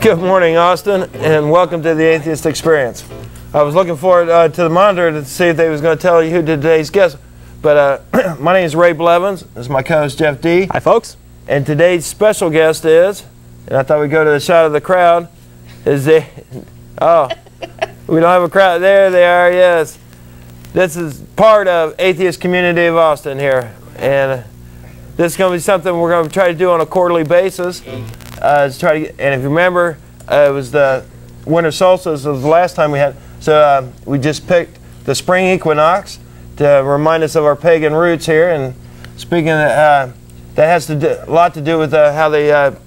Good morning, Austin, and welcome to the Atheist Experience. I was looking forward to the monitor to see if they was going to tell you who did today's guest. But my name is Ray Blevins. This is my co-host Jeff D. Hi, folks. And today's special guest is, and I thought we'd go to the side of the crowd, is the, oh, we don't have a crowd. There they are, yes. This is part of Atheist Community of Austin here. And this is going to be something we're going to try to do on a quarterly basis. And if you remember, it was the winter solstice of the last time we had. So we just picked the spring equinox to remind us of our pagan roots here. And speaking of, that has a lot to do with how they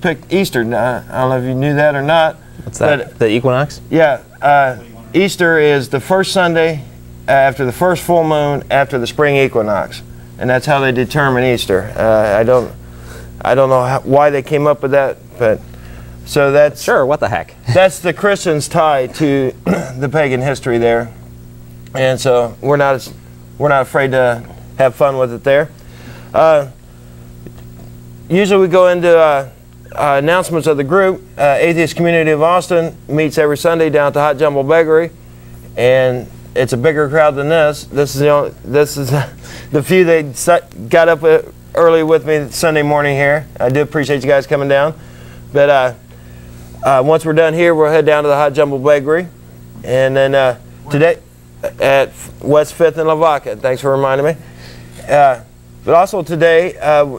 picked Easter. I don't know if you knew that or not. What's that? But, the equinox? Yeah. Easter is the first Sunday after the first full moon after the spring equinox. And that's how they determine Easter. I don't know why they came up with that, but so that's sure. What the heck? That's the Christians' tie to the pagan history there, and so we're not afraid to have fun with it there. Usually we go into announcements of the group. Atheist Community of Austin meets every Sunday down at the Hot Jumble Bakery, and it's a bigger crowd than this. This is the few that got up early with me Sunday morning here. I do appreciate you guys coming down. But once we're done here, we'll head down to the Hot Jumble Bakery. And then today at West 5th and Lavaca. Thanks for reminding me. But also today,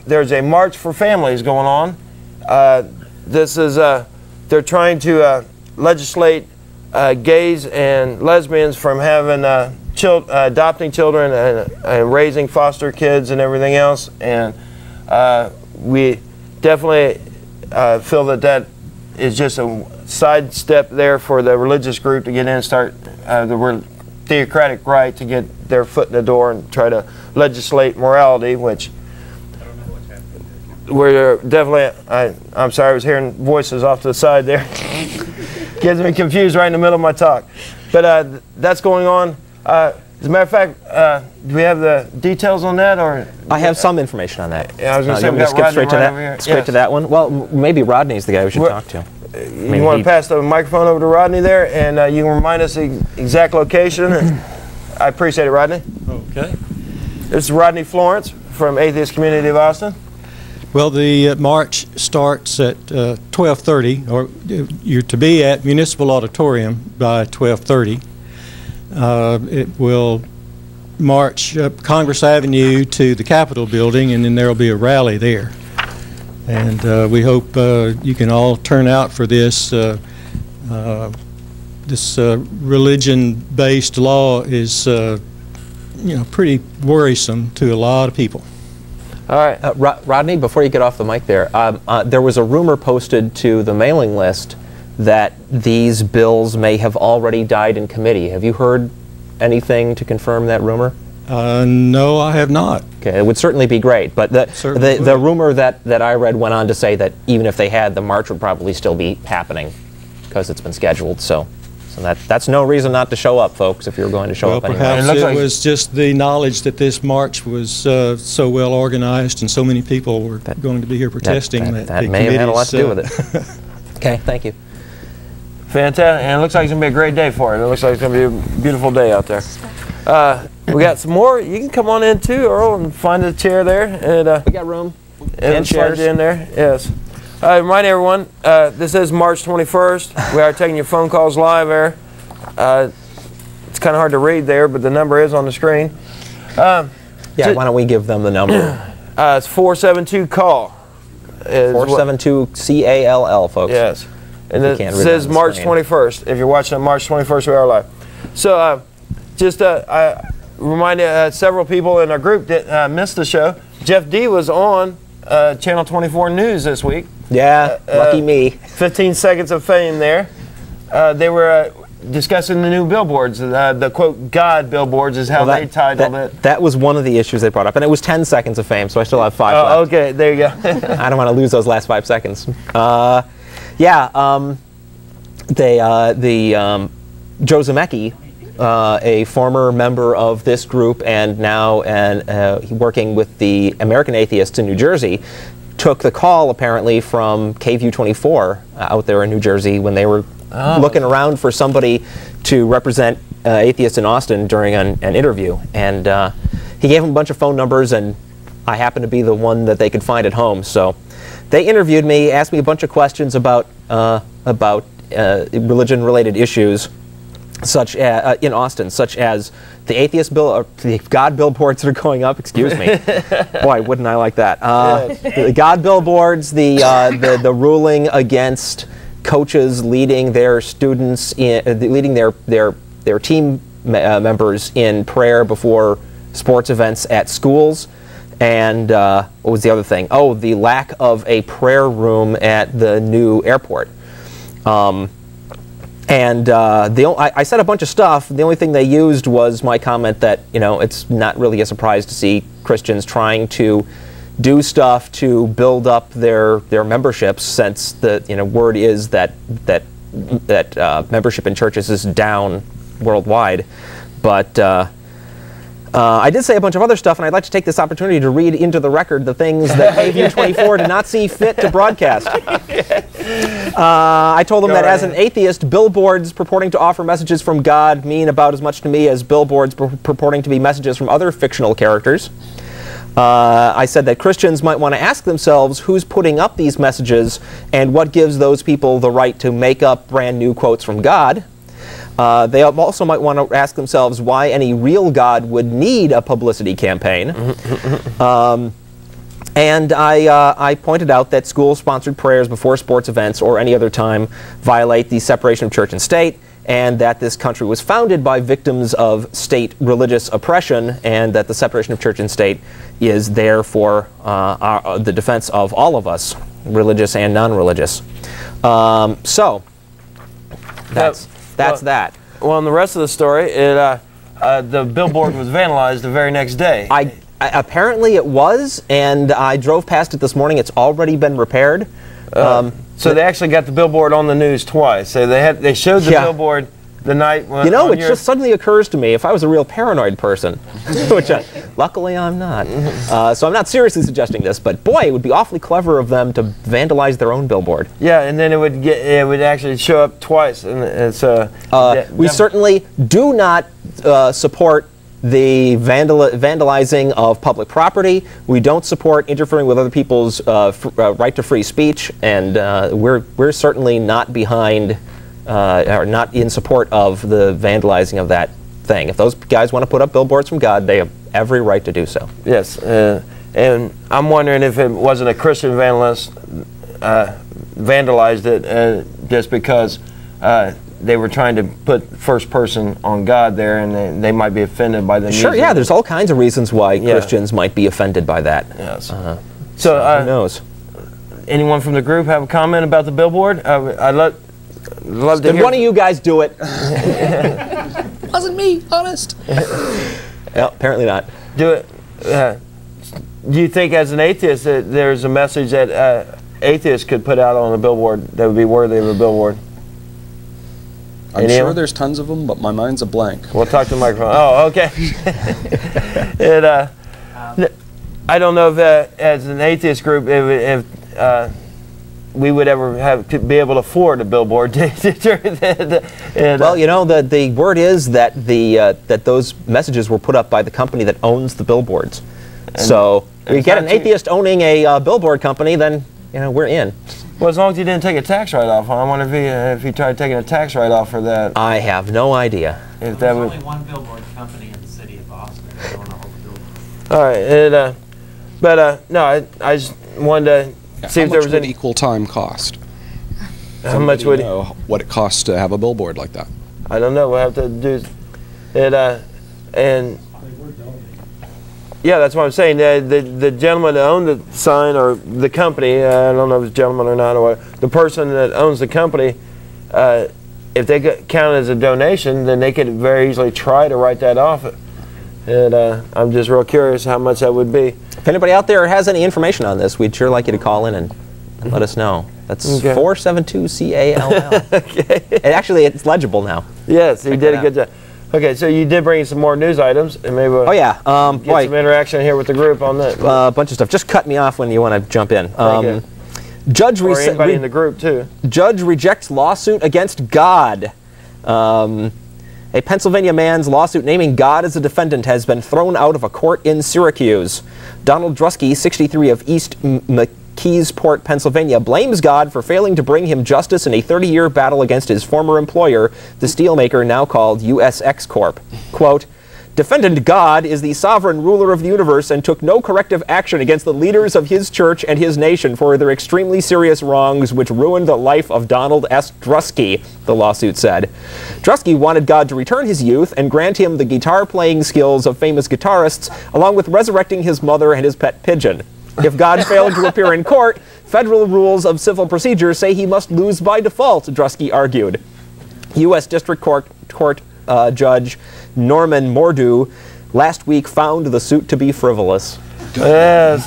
there's a March for Families going on. This is, they're trying to legislate gays and lesbians from having adopting children and raising foster kids and everything else, and we definitely feel that is just a side step there for the religious group to get in and start the theocratic right to get their foot in the door and try to legislate morality, which we're definitely, I'm sorry, I was hearing voices off to the side there. Gets me confused right in the middle of my talk. But that's going on. As a matter of fact, do we have the details on that, or? I have some information on that. Yeah, I was going to say we got skip Rodney straight to right that. over here. Straight to that one. Well, maybe Rodney's the guy we should talk to. You want to pass the microphone over to Rodney there, and you can remind us the exact location. I appreciate it, Rodney. Okay. This is Rodney Florence from Atheist Community of Austin. Well, the march starts at 12:30, or you're to be at Municipal Auditorium by 12:30. It will march up Congress Avenue to the Capitol building, and then there will be a rally there. And we hope you can all turn out for this. This religion-based law is, pretty worrisome to a lot of people. All right, Rodney, before you get off the mic there, there was a rumor posted to the mailing list that these bills may have already died in committee. Have you heard anything to confirm that rumor? No, I have not. Okay, it would certainly be great, but the rumor that I read went on to say that even if they had, the march would probably still be happening because it's been scheduled. So that's no reason not to show up, folks, if you're going to show up anyway. Perhaps it was just the knowledge that this march was so well organized and so many people were going to be here protesting. That may have had a lot to do with it. Okay, thank you. Fantastic, and it looks like it's going to be a great day for it. It looks like it's going to be a beautiful day out there. We got some more. You can come on in too, Earl, and find a chair there. And we got room and chairs in there. Yes. Remind everyone, this is March 21st. We are taking your phone calls live there. It's kind of hard to read there, but the number is on the screen. Yeah, why don't we give them the number? It's 472-CALL. 472-CALL, folks. Yes. And it says March 21st. If you're watching on March 21st, we are live. So I remind several people in our group that missed the show. Jeff D was on Channel 24 News this week. Yeah, lucky me. 15 seconds of fame there. They were discussing the new billboards. The quote, God billboards is how they titled it. That was one of the issues they brought up. And it was 10 seconds of fame, so I still have 5 left. Okay, there you go. I don't want to lose those last 5 seconds. Joe Zamecki, a former member of this group and now working with the American Atheists in New Jersey, took the call apparently from KView 24 out there in New Jersey when they were looking around for somebody to represent atheists in Austin during an interview. And he gave them a bunch of phone numbers, and I happened to be the one that they could find at home. So they interviewed me, asked me a bunch of questions about religion-related issues, such as in Austin, such as the atheist bill, or the God billboards that are going up. Excuse me, boy, wouldn't I like that? The God billboards, the ruling against coaches leading their students leading their team members in prayer before sports events at schools. And what was the other thing? Oh, the lack of a prayer room at the new airport. I said a bunch of stuff. The only thing they used was my comment that, you know, it's not really a surprise to see Christians trying to do stuff to build up their memberships, since the word is that membership in churches is down worldwide. But I did say a bunch of other stuff, and I'd like to take this opportunity to read into the record the things that KView 24 did not see fit to broadcast. I told them that as an atheist, billboards purporting to offer messages from God mean about as much to me as billboards purporting to be messages from other fictional characters. I said that Christians might want to ask themselves who's putting up these messages and what gives those people the right to make up brand new quotes from God. They also might want to ask themselves why any real God would need a publicity campaign. And I pointed out that school-sponsored prayers before sports events or any other time violate the separation of church and state, and that this country was founded by victims of state religious oppression, and that the separation of church and state is there for the defense of all of us, religious and non-religious. So that's that. Well, in the rest of the story, the billboard was vandalized the very next day. Apparently it was, and I drove past it this morning. It's already been repaired. So they actually got the billboard on the news twice. So they showed the billboard the night when... You know, it just suddenly occurs to me, if I was a real paranoid person, which luckily I'm not. So I'm not seriously suggesting this, but boy, it would be awfully clever of them to vandalize their own billboard. Yeah, and then it would actually show up twice. And it's we certainly do not support the vandalizing of public property. We don't support interfering with other people's right to free speech, and we're certainly not behind or not in support of the vandalizing of that thing. If those guys want to put up billboards from God, they have every right to do so. Yes, and I'm wondering if it wasn't a Christian vandalist vandalized it just because they were trying to put first person on God there, and they might be offended by the Sure, yeah, there's all kinds of reasons why Christians might be offended by that. Yes. So who knows? Anyone from the group have a comment about the billboard? I'd love to hear. Did one of you guys do it? Wasn't me, honest. Well, apparently not. Do it. Do you think, as an atheist, that there's a message that atheists could put out on a billboard that would be worthy of a billboard? I'm sure there's tons of them, but my mind's a blank. We'll talk to the microphone. Oh, okay. I don't know if, as an atheist group, if we would ever be able to afford a billboard. Well, you know, the word is that that those messages were put up by the company that owns the billboards. So we get an atheist owning a billboard company, then we're in. Well, as long as you didn't take a tax write-off, I wonder if you tried taking a tax write-off for that. I have no idea. There's only one billboard company in the city of Boston. I don't know all the billboards. All right, no, I just wanted to see if there was any equal time cost. How much would know what it costs to have a billboard like that? I don't know. We'll have to do it, and. Yeah, that's what I'm saying. The gentleman that owned the sign, or the company, I don't know if it's a gentleman or not, or what, the person that owns the company, if they count it as a donation, then they could very easily try to write that off. And I'm just real curious how much that would be. If anybody out there has any information on this, we'd sure like you to call in and let us know. That's 472-CALL. Okay. And actually, it's legible now. Yes, he did a good job. Okay, so you did bring some more news items, and maybe we'll get some interaction here with the group on that. A bunch of stuff. Just cut me off when you want to jump in. Judge or anybody in the group, too. Judge rejects lawsuit against God. A Pennsylvania man's lawsuit naming God as a defendant has been thrown out of a court in Syracuse. Donald Drusky, 63, of East McKeesport, Pennsylvania, blames God for failing to bring him justice in a 30-year battle against his former employer, the steelmaker now called USX Corp. Quote, "Defendant God is the sovereign ruler of the universe and took no corrective action against the leaders of his church and his nation for their extremely serious wrongs which ruined the life of Donald S. Drusky," the lawsuit said. Drusky wanted God to return his youth and grant him the guitar-playing skills of famous guitarists, along with resurrecting his mother and his pet pigeon. If God failed to appear in court, federal rules of civil procedure say he must lose by default, Drusky argued. U.S. District Court Judge Norman Mordew last week found the suit to be frivolous. Yes,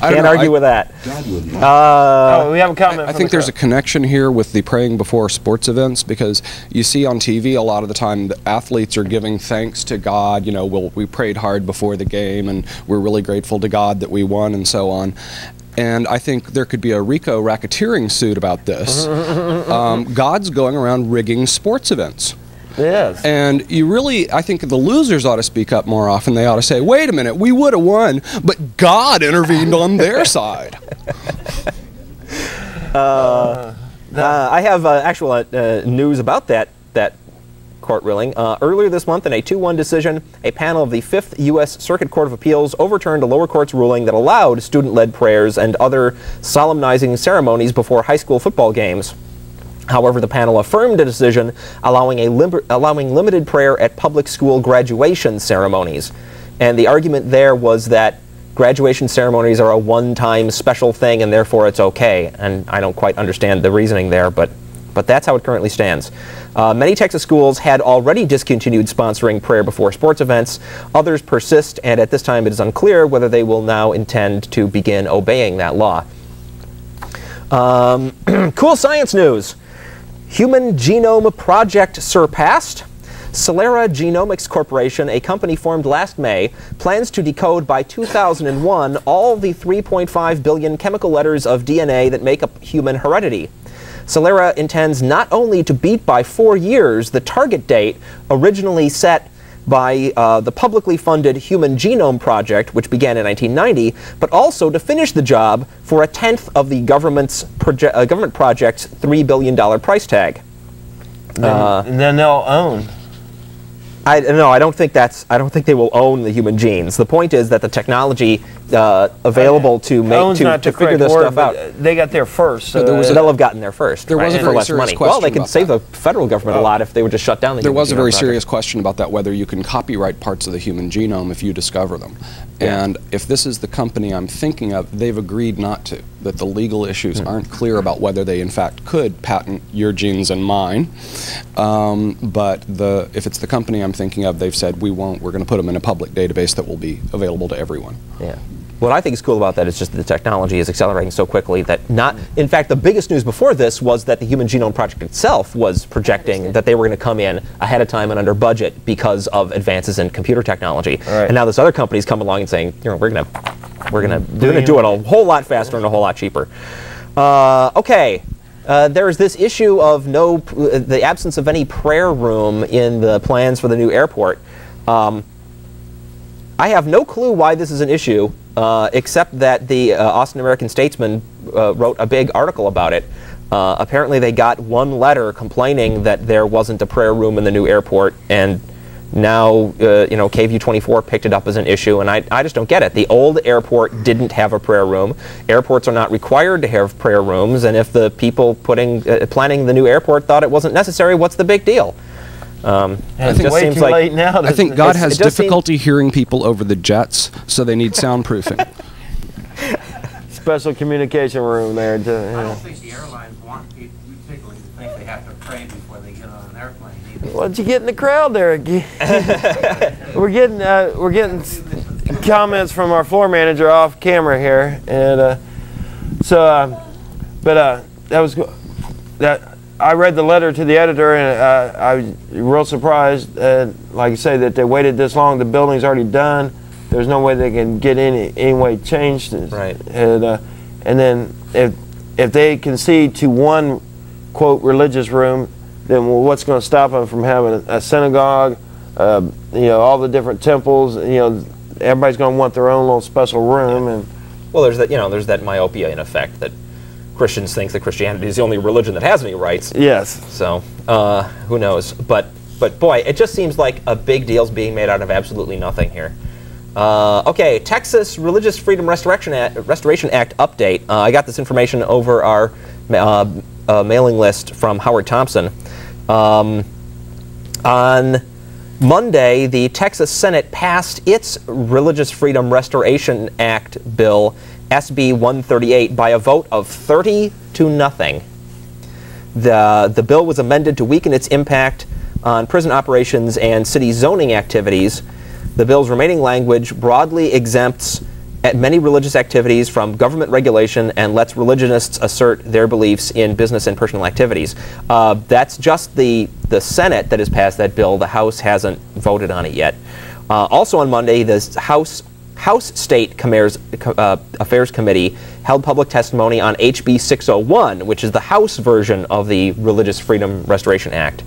Can't argue with that. We have a comment. I think there's a connection here with the praying before sports events, because you see on TV a lot of the time the athletes are giving thanks to God. You know, we prayed hard before the game and we're really grateful to God that we won and so on. And I think there could be a RICO racketeering suit about this. God's going around rigging sports events. Yes. And you really, I think the losers ought to speak up more often. They ought to say, wait a minute, we would have won, but God intervened on their side. I have actual news about that court ruling. Earlier this month, in a 2-1 decision, a panel of the 5th U.S. Circuit Court of Appeals overturned a lower court's ruling that allowed student-led prayers and other solemnizing ceremonies before high school football games. However, the panel affirmed a decision allowing limited prayer at public school graduation ceremonies. And the argument there was that graduation ceremonies are a one-time special thing and therefore it's okay. And I don't quite understand the reasoning there, but that's how it currently stands. Many Texas schools had already discontinued sponsoring prayer before sports events. Others persist, and at this time it is unclear whether they will now intend to begin obeying that law. Cool science news. Human Genome Project surpassed. Celera Genomics Corporation, a company formed last May, plans to decode by 2001 all the 3.5 billion chemical letters of DNA that make up human heredity. Celera intends not only to beat by 4 years the target date originally set by the publicly funded Human Genome Project, which began in 1990, but also to finish the job for 1/10 of the government project's $3 billion price tag. And then they'll own. No, I don't think they will own the human genes. The point is that the technology available to figure this stuff out. They got there first. So they'll have gotten there first. There was a very serious question. Well, they could save the federal government a lot if they would just shut down the. There was a very serious question about that, whether you can copyright parts of the human genome if you discover them. Yeah. And if this is the company I'm thinking of, they've agreed not to. That the legal issues aren't clear about whether they in fact could patent your genes and mine. But if it's the company I'm thinking of, they've said we won't. We're going to put them in a public database that will be available to everyone. Yeah. What I think is cool about that is just that the technology is accelerating so quickly that in fact, the biggest news before this was that the Human Genome Project itself was projecting that they were going to come in ahead of time and under budget because of advances in computer technology. Right. And now this other company's come along and saying, you know, we're going to do it a whole lot faster and a whole lot cheaper. Okay. There's this issue of the absence of any prayer room in the plans for the new airport. I have no clue why this is an issue, except that the Austin American-Statesman wrote a big article about it. Apparently they got one letter complaining that there wasn't a prayer room in the new airport, and now KVUE 24 picked it up as an issue, and I just don't get it. The old airport didn't have a prayer room. Airports are not required to have prayer rooms, and if the people planning the new airport thought it wasn't necessary, what's the big deal? I think way too late now. I think God has difficulty hearing people over the jets, so they need soundproofing. Special communication room there. I don't think the airlines want people particularly to think they have to pray before they get on an airplane either. Why'd you get in the crowd there again? we're getting comments from our floor manager off camera here, and that was that. I read the letter to the editor, and I was real surprised, like I say, that they waited this long. The building's already done. There's no way they can get any way changed. Right. And then if they concede to one, quote, religious room, then what's going to stop them from having a synagogue, all the different temples, everybody's going to want their own little special room. And well, there's that myopia in effect that Christians think that Christianity is the only religion that has any rights. Yes. So, who knows? But boy, it just seems like a big deal's being made out of absolutely nothing here. Okay, Texas Religious Freedom Restoration Act update. I got this information over our mailing list from Howard Thompson. On Monday, the Texas Senate passed its Religious Freedom Restoration Act bill, SB 138, by a vote of 30-0. The bill was amended to weaken its impact on prison operations and city zoning activities. The bill's remaining language broadly exempts many religious activities from government regulation and lets religionists assert their beliefs in business and personal activities. That's just the Senate that has passed that bill. The House hasn't voted on it yet. Also on Monday, the House State Affairs Committee held public testimony on HB 601, which is the House version of the Religious Freedom Restoration Act.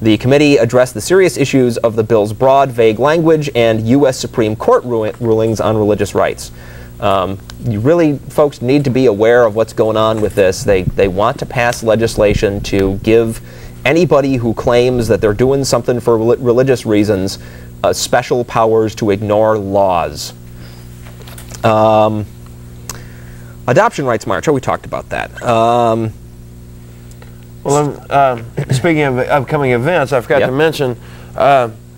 The committee addressed the serious issues of the bill's broad, vague language and U.S. Supreme Court rulings on religious rights. You really, folks, need to be aware of what's going on with this. They want to pass legislation to give anybody who claims that they're doing something for religious reasons special powers to ignore laws. Adoption Rights March. Oh, we talked about that. Well, speaking of upcoming events, I forgot to mention,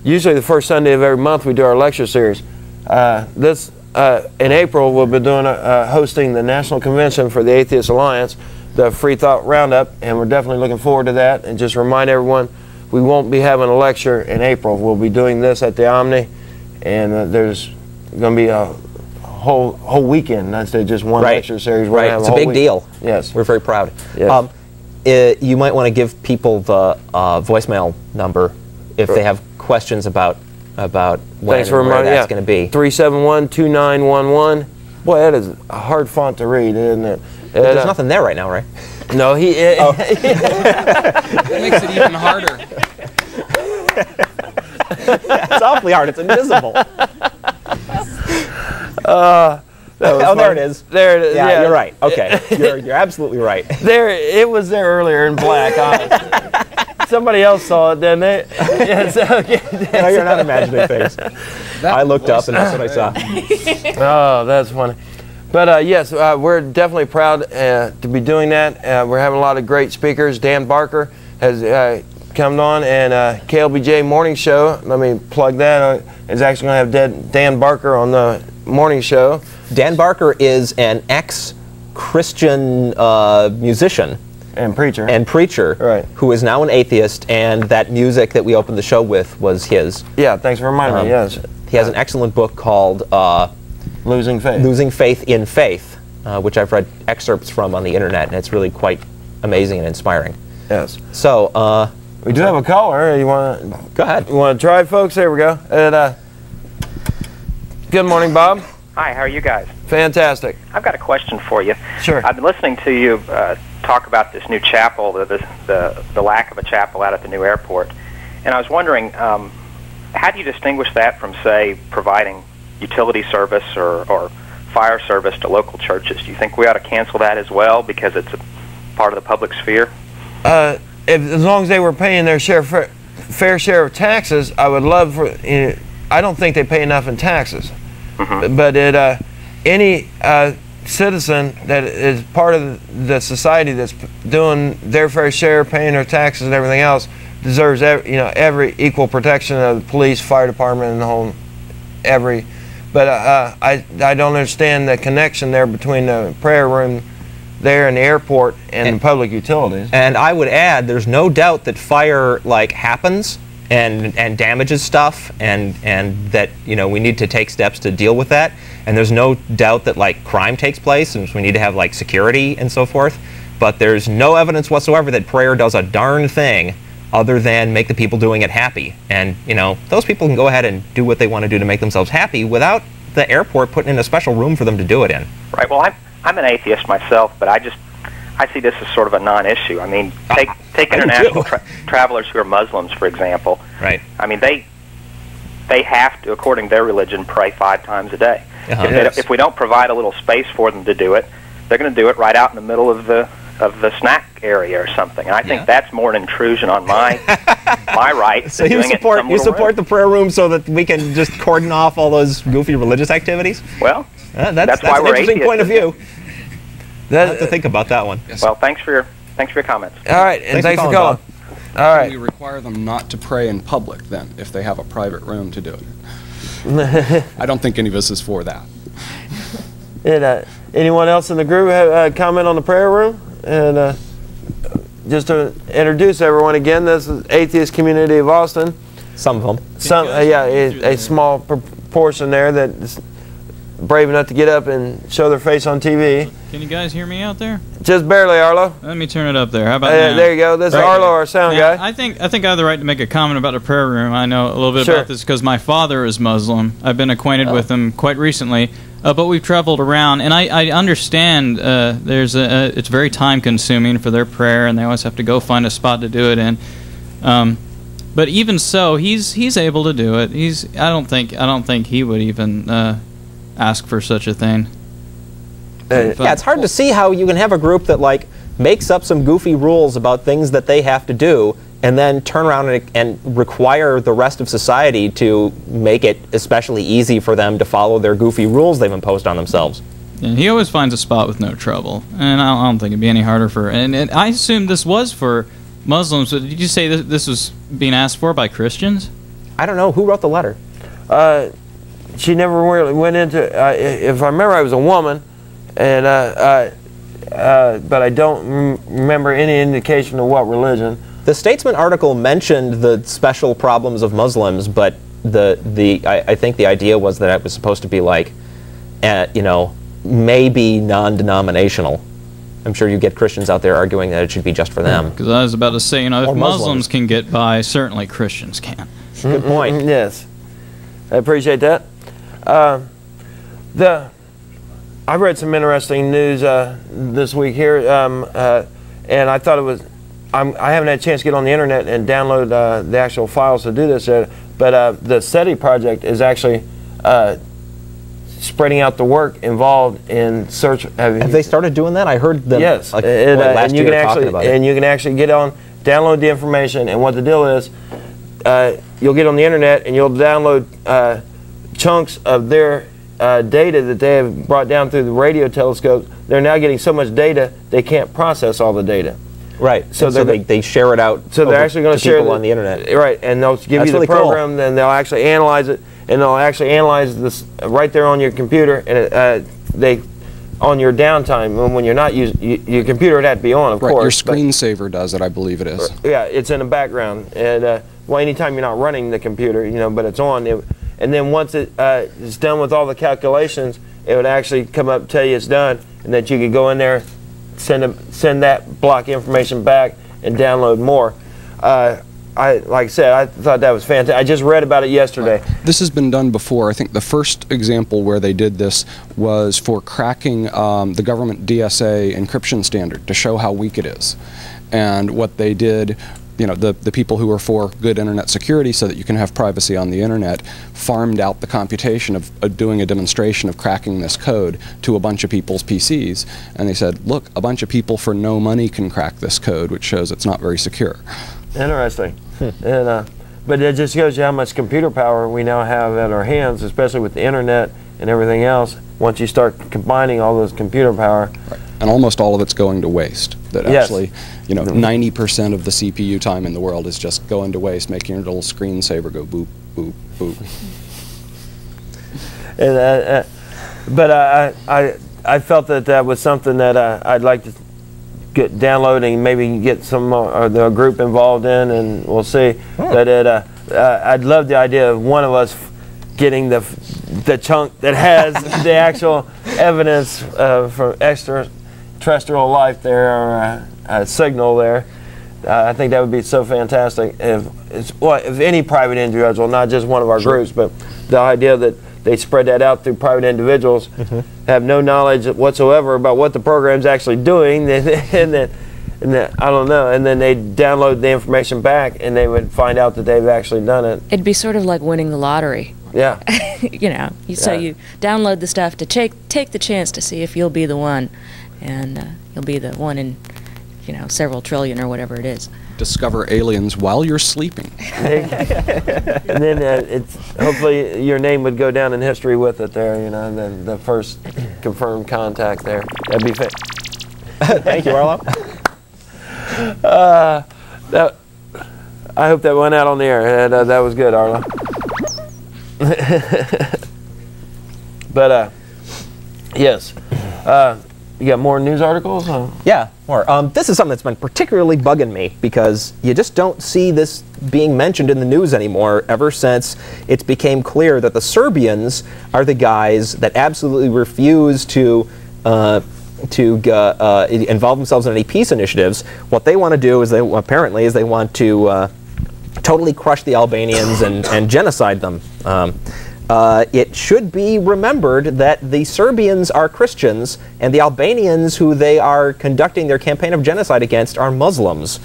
usually the first Sunday of every month we do our lecture series. In April, we'll be doing hosting the National Convention for the Atheist Alliance, the Free Thought Roundup, and we're definitely looking forward to that. And just remind everyone, we won't be having a lecture in April. We'll be doing this at the Omni, and there's going to be a whole weekend, not just one lecture series. Right, it's a big deal. Yes. We're very proud. Yes. You might want to give people the voicemail number if they have questions about when and where that's going to be. 371-2911. Boy, that is a hard font to read, isn't it? There's nothing there right now, right? No, That makes it even harder. It's awfully hard. It's invisible. There it is. There it is. Yeah, you're right. Okay, you're absolutely right. It was there earlier in black. Somebody else saw it, didn't they? No, you're not imagining things. I looked up and that's what I saw. Oh, that's funny. But yes, we're definitely proud to be doing that. We're having a lot of great speakers. Dan Barker has come on, and KLBJ Morning Show, let me plug that, is actually going to have Dan Barker on the morning show. Dan Barker is an ex-Christian musician. And preacher. Right. Who is now an atheist, and that music that we opened the show with was his. Yeah, thanks for reminding me, yes. He has an excellent book called Losing Faith. Losing Faith in Faith, which I've read excerpts from on the internet, and it's really quite amazing and inspiring. Yes. So, we do have a caller. You want to go ahead? You want to try, folks? There we go. And, good morning, Bob. Hi, how are you guys? Fantastic. I've got a question for you. Sure. I've been listening to you talk about this new chapel, the lack of a chapel out at the new airport, and I was wondering, how do you distinguish that from, say, providing utility service or fire service to local churches? Do you think we ought to cancel that as well because it's a part of the public sphere? As long as they were paying their fair share of taxes, I would love for. I don't think they pay enough in taxes, but any citizen that is part of the society that's doing their fair share, paying their taxes and everything else, deserves every equal protection of the police, fire department, and the whole every. But I don't understand the connection there between the prayer room there in the airport and the public utilities. And I would add, there's no doubt that fire happens and damages stuff, and that we need to take steps to deal with that. And there's no doubt that crime takes place, and we need to have security and so forth. but there's no evidence whatsoever that prayer does a darn thing other than make the people doing it happy. And, you know, those people can go ahead and do what they want to do to make themselves happy without the airport putting in a special room for them to do it in. Right. Well, I'm an atheist myself, but I see this as sort of a non-issue. I mean, take international travelers who are Muslims, for example. Right. I mean, they have to, according to their religion, pray 5 times a day. If we don't provide a little space for them to do it, they're going to do it right out in the middle of the snack area or something. And I think that's more an intrusion on my right. So you support the prayer room so that we can just cordon off all those goofy religious activities? Well, that's why we're an interesting point of view. I have to That, think about that one. Well, thanks for your comments. all right, and thanks for calling. All We right. require them not to pray in public then, if they have a private room to do it. I don't think any of us is for that. And, anyone else in the group have a comment on the prayer room? And just to introduce everyone again, this is Atheist Community of Austin. Some of them. Some, a small proportion there that's brave enough to get up and show their face on TV. Can you guys hear me out there? Just barely, Arlo. Let me turn it up there. How about now? There you go. This is Arlo, our sound Now, guy. I think I have the right to make a comment about the prayer room. I know a little bit Sure. about this because my father is Muslim. I've been acquainted with him quite recently, but we've traveled around, and I understand it's very time consuming for their prayer, and they always have to go find a spot to do it in. But even so, he's able to do it. I don't think he would even ask for such a thing. Yeah, it's hard to see how you can have a group that like makes up some goofy rules about things that they have to do and then turn around and require the rest of society to make it especially easy for them to follow their goofy rules they've imposed on themselves. And he always finds a spot with no trouble, and I don't think it'd be any harder for. And I assume this was for Muslims. But did you say this was being asked for by Christians? I don't know who wrote the letter. She never really went into. If I remember, I was a woman, and but I don't remember any indication of what religion. The Statesman article mentioned the special problems of Muslims, but I think the idea was that it was supposed to be like, you know, maybe non-denominational. I'm sure you get Christians out there arguing that it should be just for them. Because I was about to say, you know, Or if Muslims. Muslims can get by, certainly Christians can. Good point. Yes, I appreciate that. I read some interesting news this week here, and I thought it was. I haven't had a chance to get on the internet and download the actual files to do this, but the SETI project is actually spreading out the work involved in search. Have they started doing that? I heard them. Yes, like, and last you year can talking actually about it. you can actually get on, download the information, and what the deal is, you'll get on the internet and you'll download chunks of their data that they have brought down through the radio telescope. They're now getting so much data they can't process all the data. Right. So they share it out. So they're actually going to share people on the internet. Right, and they'll give That's you the really program, cool. then they'll actually analyze it, and they'll actually analyze this right there on your computer, and on your downtime when you're not using your computer, would have to be on, of Right, course. your screensaver does it, I believe it is. Yeah, it's in the background, and well, anytime you're not running the computer, you know, but it's on. And then once it's done with all the calculations, it would actually come up and tell you it's done, and that you could go in there, send that block information back, and download more. Like I said, I thought that was fantastic. I just read about it yesterday. Right. This has been done before. I think the first example where they did this was for cracking the government DSA encryption standard to show how weak it is. And what they did, you know, the people who were for good internet security so that you can have privacy on the internet farmed out the computation of doing a demonstration of cracking this code to a bunch of people's PCs. And they said, look, a bunch of people for no money can crack this code, which shows it's not very secure. Interesting. And, but it just shows you how much computer power we now have at our hands, especially with the internet and everything else. Once you start combining all those computer power. Right. And almost all of it's going to waste. That Yes. actually, you know, 90% of the CPU time in the world is just going to waste, making your little screensaver go boop, boop, boop. And, but I felt that was something that I'd like to get downloading, maybe get some the group involved in, and we'll see. But I'd love the idea of one of us getting the chunk that has the actual evidence from terrestrial life there, or a signal there. I think that would be so fantastic if any private individual, not just one of our groups, but the idea that they spread that out through private individuals, have no knowledge whatsoever about what the program's actually doing, and then I don't know, and then they download the information back, and they would find out that they've actually done it. It'd be sort of like winning the lottery. Yeah. You know, so you download the stuff to take the chance to see if you'll be the one, and you'll be the one in, you know, several trillion or whatever it is. Discover aliens while you're sleeping. And then it's hopefully your name would go down in history with it there, you know, the first confirmed contact there. That'd be Thank you, Arlo. I hope that went out on the air. That was good, Arlo. But yes, you got more news articles? Yeah, more. This is something that's been particularly bugging me because you just don't see this being mentioned in the news anymore ever since it became clear that the Serbians are the guys that absolutely refuse to involve themselves in any peace initiatives. What they want to do is they want to totally crush the Albanians and genocide them. It should be remembered that the Serbians are Christians and the Albanians who they are conducting their campaign of genocide against are Muslims.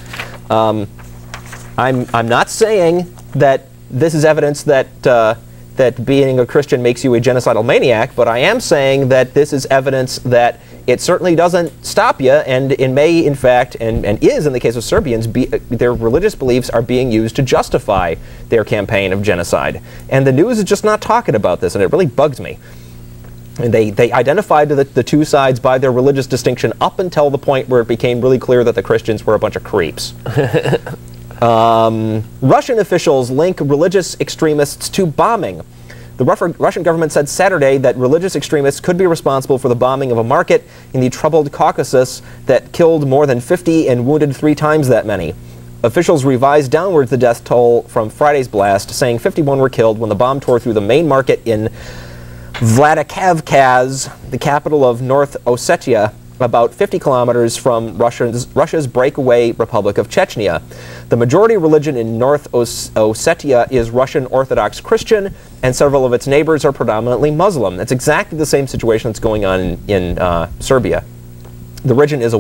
I'm not saying that this is evidence that being a Christian makes you a genocidal maniac, but I am saying that this is evidence that it certainly doesn't stop you, and it may, in fact, and is in the case of Serbians, their religious beliefs are being used to justify their campaign of genocide. And the news is just not talking about this, and it really bugs me. And they identified the two sides by their religious distinction up until the point where it became really clear that the Christians were a bunch of creeps. Russian officials link religious extremists to bombing. The Russian government said Saturday that religious extremists could be responsible for the bombing of a market in the troubled Caucasus that killed more than 50 and wounded 3 times that many. Officials revised downwards the death toll from Friday's blast, saying 51 were killed when the bomb tore through the main market in Vladikavkaz, the capital of North Ossetia, about 50 kilometers from Russia's breakaway Republic of Chechnya. The majority religion in North Ossetia is Russian Orthodox Christian, and several of its neighbors are predominantly Muslim. That's exactly the same situation that's going on in Serbia. The region is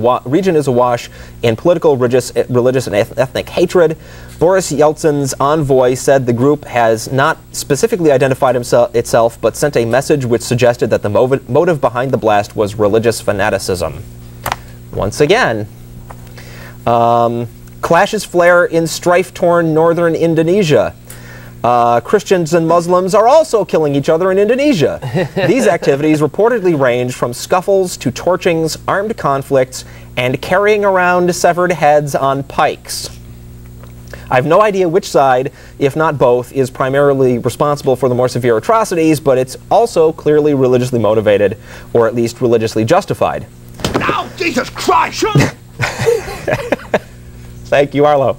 awash in political, religious, and ethnic hatred. Boris Yeltsin's envoy said the group has not specifically identified itself, but sent a message which suggested that the motive behind the blast was religious fanaticism. Once again, clashes flare in strife-torn northern Indonesia. Christians and Muslims are also killing each other in Indonesia. These activities reportedly range from scuffles to torchings, armed conflicts, and carrying around severed heads on pikes. I have no idea which side, if not both, is primarily responsible for the more severe atrocities, but it's also clearly religiously motivated, or at least religiously justified. Oh, Jesus Christ! Thank you, Arlo.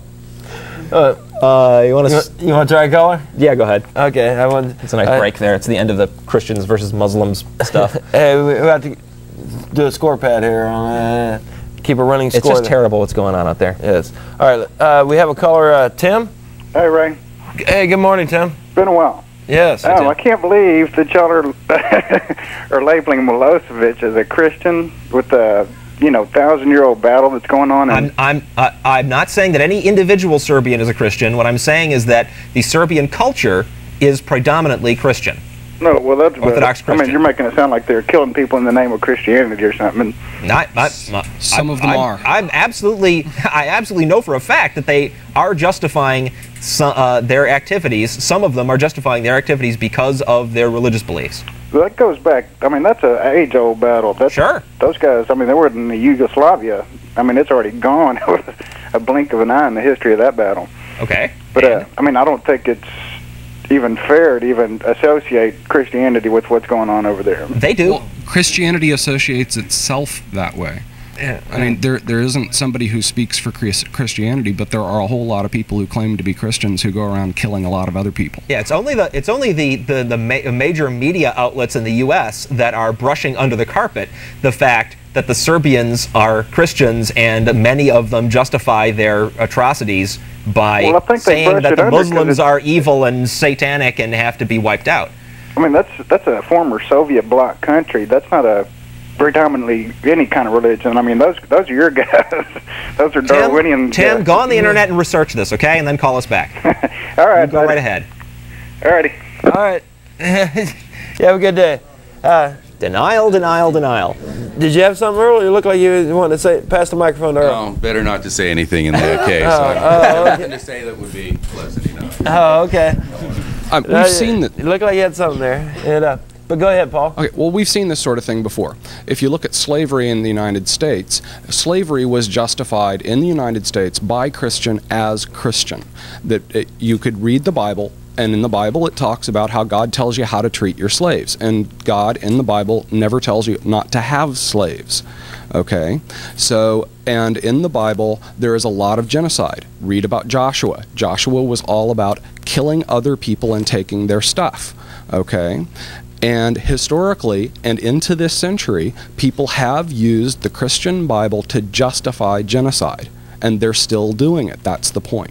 You want to try a color? Yeah, go ahead. Okay, it's a nice break there. It's the end of the Christians versus Muslims stuff. Hey, we have to do a score pad here. Keep a running score. It's just terrible what's going on out there. Yes. All right, we have a caller, Tim. Hey, Ray. Hey, good morning, Tim. Been a while. Yes. I can't believe that y'all are labeling Milosevic as a Christian with the 1,000-year-old battle that's going on. I'm not saying that any individual Serbian is a Christian. What I'm saying is that the Serbian culture is predominantly Christian. No, well, that's Orthodox Christian. I mean, you're making it sound like they're killing people in the name of Christianity or something. Some of them are. I absolutely know for a fact that they are justifying their activities. Some of them are justifying their activities because of their religious beliefs. That goes back, I mean, that's an age-old battle. Sure. Those guys, I mean, they were in Yugoslavia. I mean, it's already gone. A blink of an eye in the history of that battle. Okay. But, I mean, I don't think it's even fair to even associate Christianity with what's going on over there. They do. Well, Christianity associates itself that way. I mean, there isn't somebody who speaks for Christianity, but there are a whole lot of people who claim to be Christians who go around killing a lot of other people. Yeah, it's only the major media outlets in the U.S. that are brushing under the carpet the fact that the Serbians are Christians, and many of them justify their atrocities by saying that the Muslims are evil and satanic and have to be wiped out. I mean, that's a former Soviet bloc country. That's not a predominantly any kind of religion. I mean, those are your guys. Those are Darwinian. Tim, go on the internet and research this, okay, and then call us back. All right, go right ahead. All righty. All right. You have a good day. Denial, denial, denial. Did you have something, Earl? You look like you wanted to say. Pass the microphone to Earl. No, better not to say anything in that case. Nothing to say that would be pleasant enough. Oh, okay. We've seen that. You look like you had something there. But go ahead, Paul. Okay, well, we've seen this sort of thing before. If you look at slavery in the United States, slavery was justified in the United States by Christian as Christian. That you could read the Bible, and in the Bible it talks about how God tells you how to treat your slaves. And God in the Bible never tells you not to have slaves. Okay? So, and in the Bible there is a lot of genocide. Read about Joshua. Joshua was all about killing other people and taking their stuff. Okay? And historically, and into this century, people have used the Christian Bible to justify genocide. And they're still doing it. That's the point.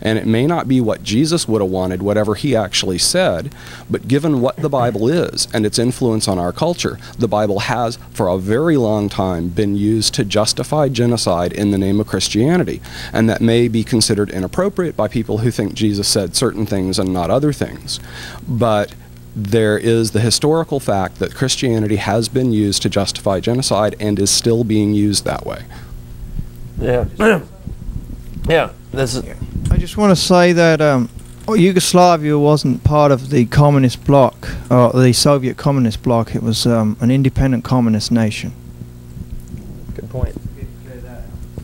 And it may not be what Jesus would have wanted, whatever he actually said, but given what the Bible is and its influence on our culture, the Bible has, for a very long time, been used to justify genocide in the name of Christianity. And that may be considered inappropriate by people who think Jesus said certain things and not other things. But there is the historical fact that Christianity has been used to justify genocide and is still being used that way. Yeah. Yeah. I just want to say that Yugoslavia wasn't part of the communist bloc, or the Soviet communist bloc. It was an independent communist nation. Good point.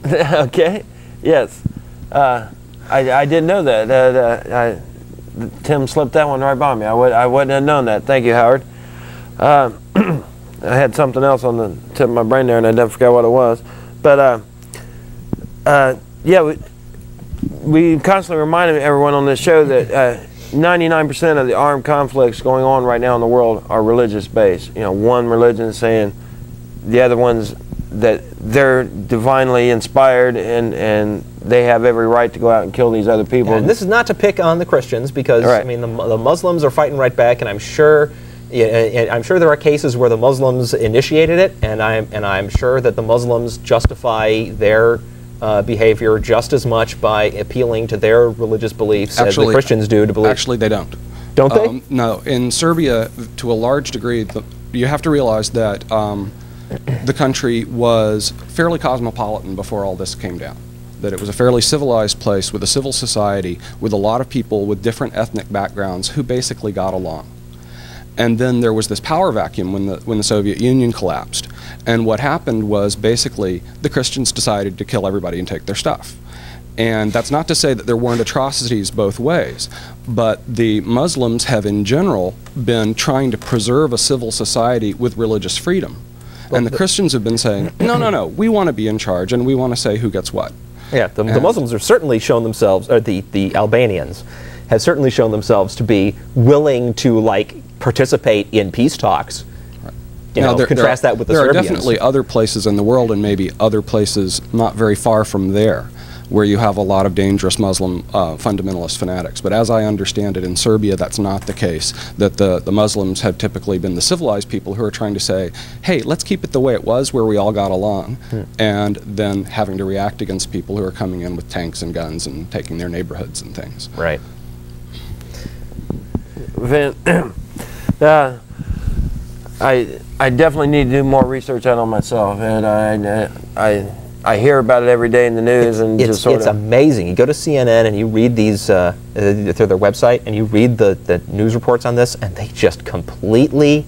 Okay. Yes. I didn't know that. Tim slipped that one right by me. I wouldn't have known that. Thank you, Howard. I had something else on the tip of my brain there, and I never forgot what it was. But yeah, we constantly remind everyone on this show that 99% of the armed conflicts going on right now in the world are religious based. You know, one religion saying the other ones that they're divinely inspired and they have every right to go out and kill these other people. Yeah, and this is not to pick on the Christians, because I mean the Muslims are fighting right back, and I'm sure there are cases where the Muslims initiated it, and I'm sure that the Muslims justify their behavior just as much by appealing to their religious beliefs as the Christians do to believe. Actually, they don't. Don't they? No. In Serbia, to a large degree, you have to realize that the country was fairly cosmopolitan before all this came down. That it was a fairly civilized place with a civil society with a lot of people with different ethnic backgrounds who basically got along. And then there was this power vacuum when the Soviet Union collapsed. And what happened was basically the Christians decided to kill everybody and take their stuff. And that's not to say that there weren't atrocities both ways, but the Muslims have in general been trying to preserve a civil society with religious freedom. And the Christians have been saying, no, we want to be in charge and we want to say who gets what. Yeah, the Muslims have certainly shown themselves, or the Albanians have certainly shown themselves to be willing to, like, participate in peace talks. You know, contrast that with the Serbians. There are definitely other places in the world, and maybe other places not very far from there, where you have a lot of dangerous Muslim fundamentalist fanatics. But as I understand it, in Serbia, that's not the case. That the Muslims have typically been the civilized people who are trying to say, hey, let's keep it the way it was, where we all got along, and then having to react against people who are coming in with tanks and guns and taking their neighborhoods and things. Right. I definitely need to do more research on myself, and I hear about it every day in the news, it's amazing. You go to CNN and you read through their website, and you read the news reports on this, and they just completely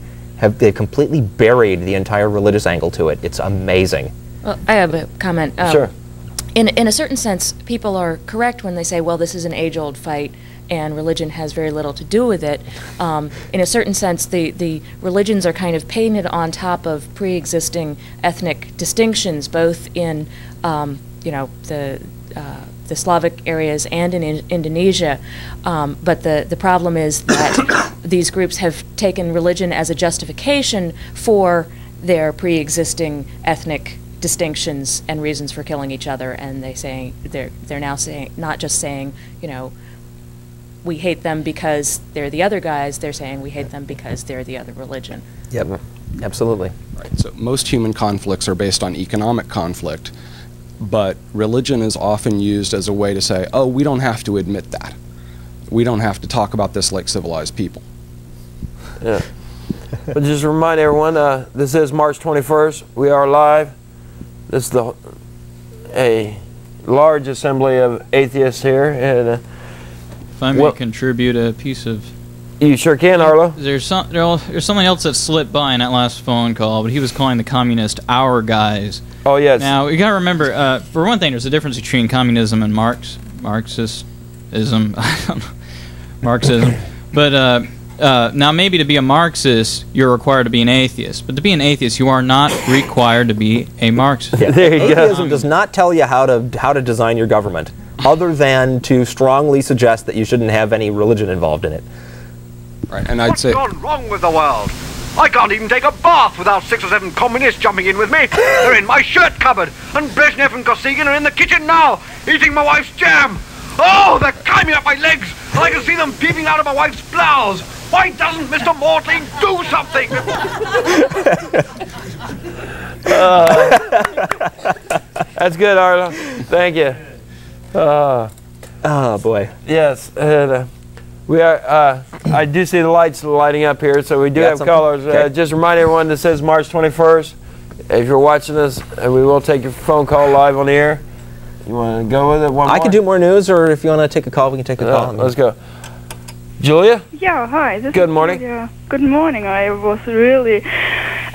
buried the entire religious angle to it. It's amazing. Well, I have a comment. Sure. in a certain sense, people are correct when they say, well, this is an age-old fight and religion has very little to do with it. In a certain sense, the religions are kind of painted on top of pre-existing ethnic distinctions, both in the Slavic areas and in Indonesia. But the problem is that these groups have taken religion as a justification for their pre-existing ethnic distinctions and reasons for killing each other, and they're now saying, not just saying, we hate them because they're the other guys, they're saying we hate them because they're the other religion. Yep, absolutely. Right. So most human conflicts are based on economic conflict, but religion is often used as a way to say, oh, we don't have to admit that. We don't have to talk about this like civilized people. Yeah. But just to remind everyone, this is March 21st. We are live. This is a large assembly of atheists here. And if I may contribute a piece of... You sure can, Arlo. There's something else that slipped by in that last phone call, but he was calling the communists our guys. Oh, yes. Now, you got to remember, for one thing, there's a difference between communism and Marxism. Marxism. But now, maybe to be a Marxist, you're required to be an atheist. But to be an atheist, you are not required to be a Marxist. Yeah. Atheism does not tell you how to design your government, other than to strongly suggest that you shouldn't have any religion involved in it. Right, and I'd say... What's gone wrong with the world? I can't even take a bath without 6 or 7 communists jumping in with me. They're in my shirt cupboard, and Brezhnev and Kosygin are in the kitchen now, eating my wife's jam. Oh, they're climbing up my legs, and I can see them peeping out of my wife's blouse. Why doesn't Mr. Mortling do something? That's good, Arlo. Thank you. Oh, boy. Yes. We are. I do see the lights lighting up here, so we do have callers. Okay. Just remind everyone this is March 21st. If you're watching this, we will take your phone call live on the air. You want to go with it? I can do more news, or if you want to take a call, we can take a call. Let's go. Julia? Yeah, hi. Good morning. Julia. Good morning. I was really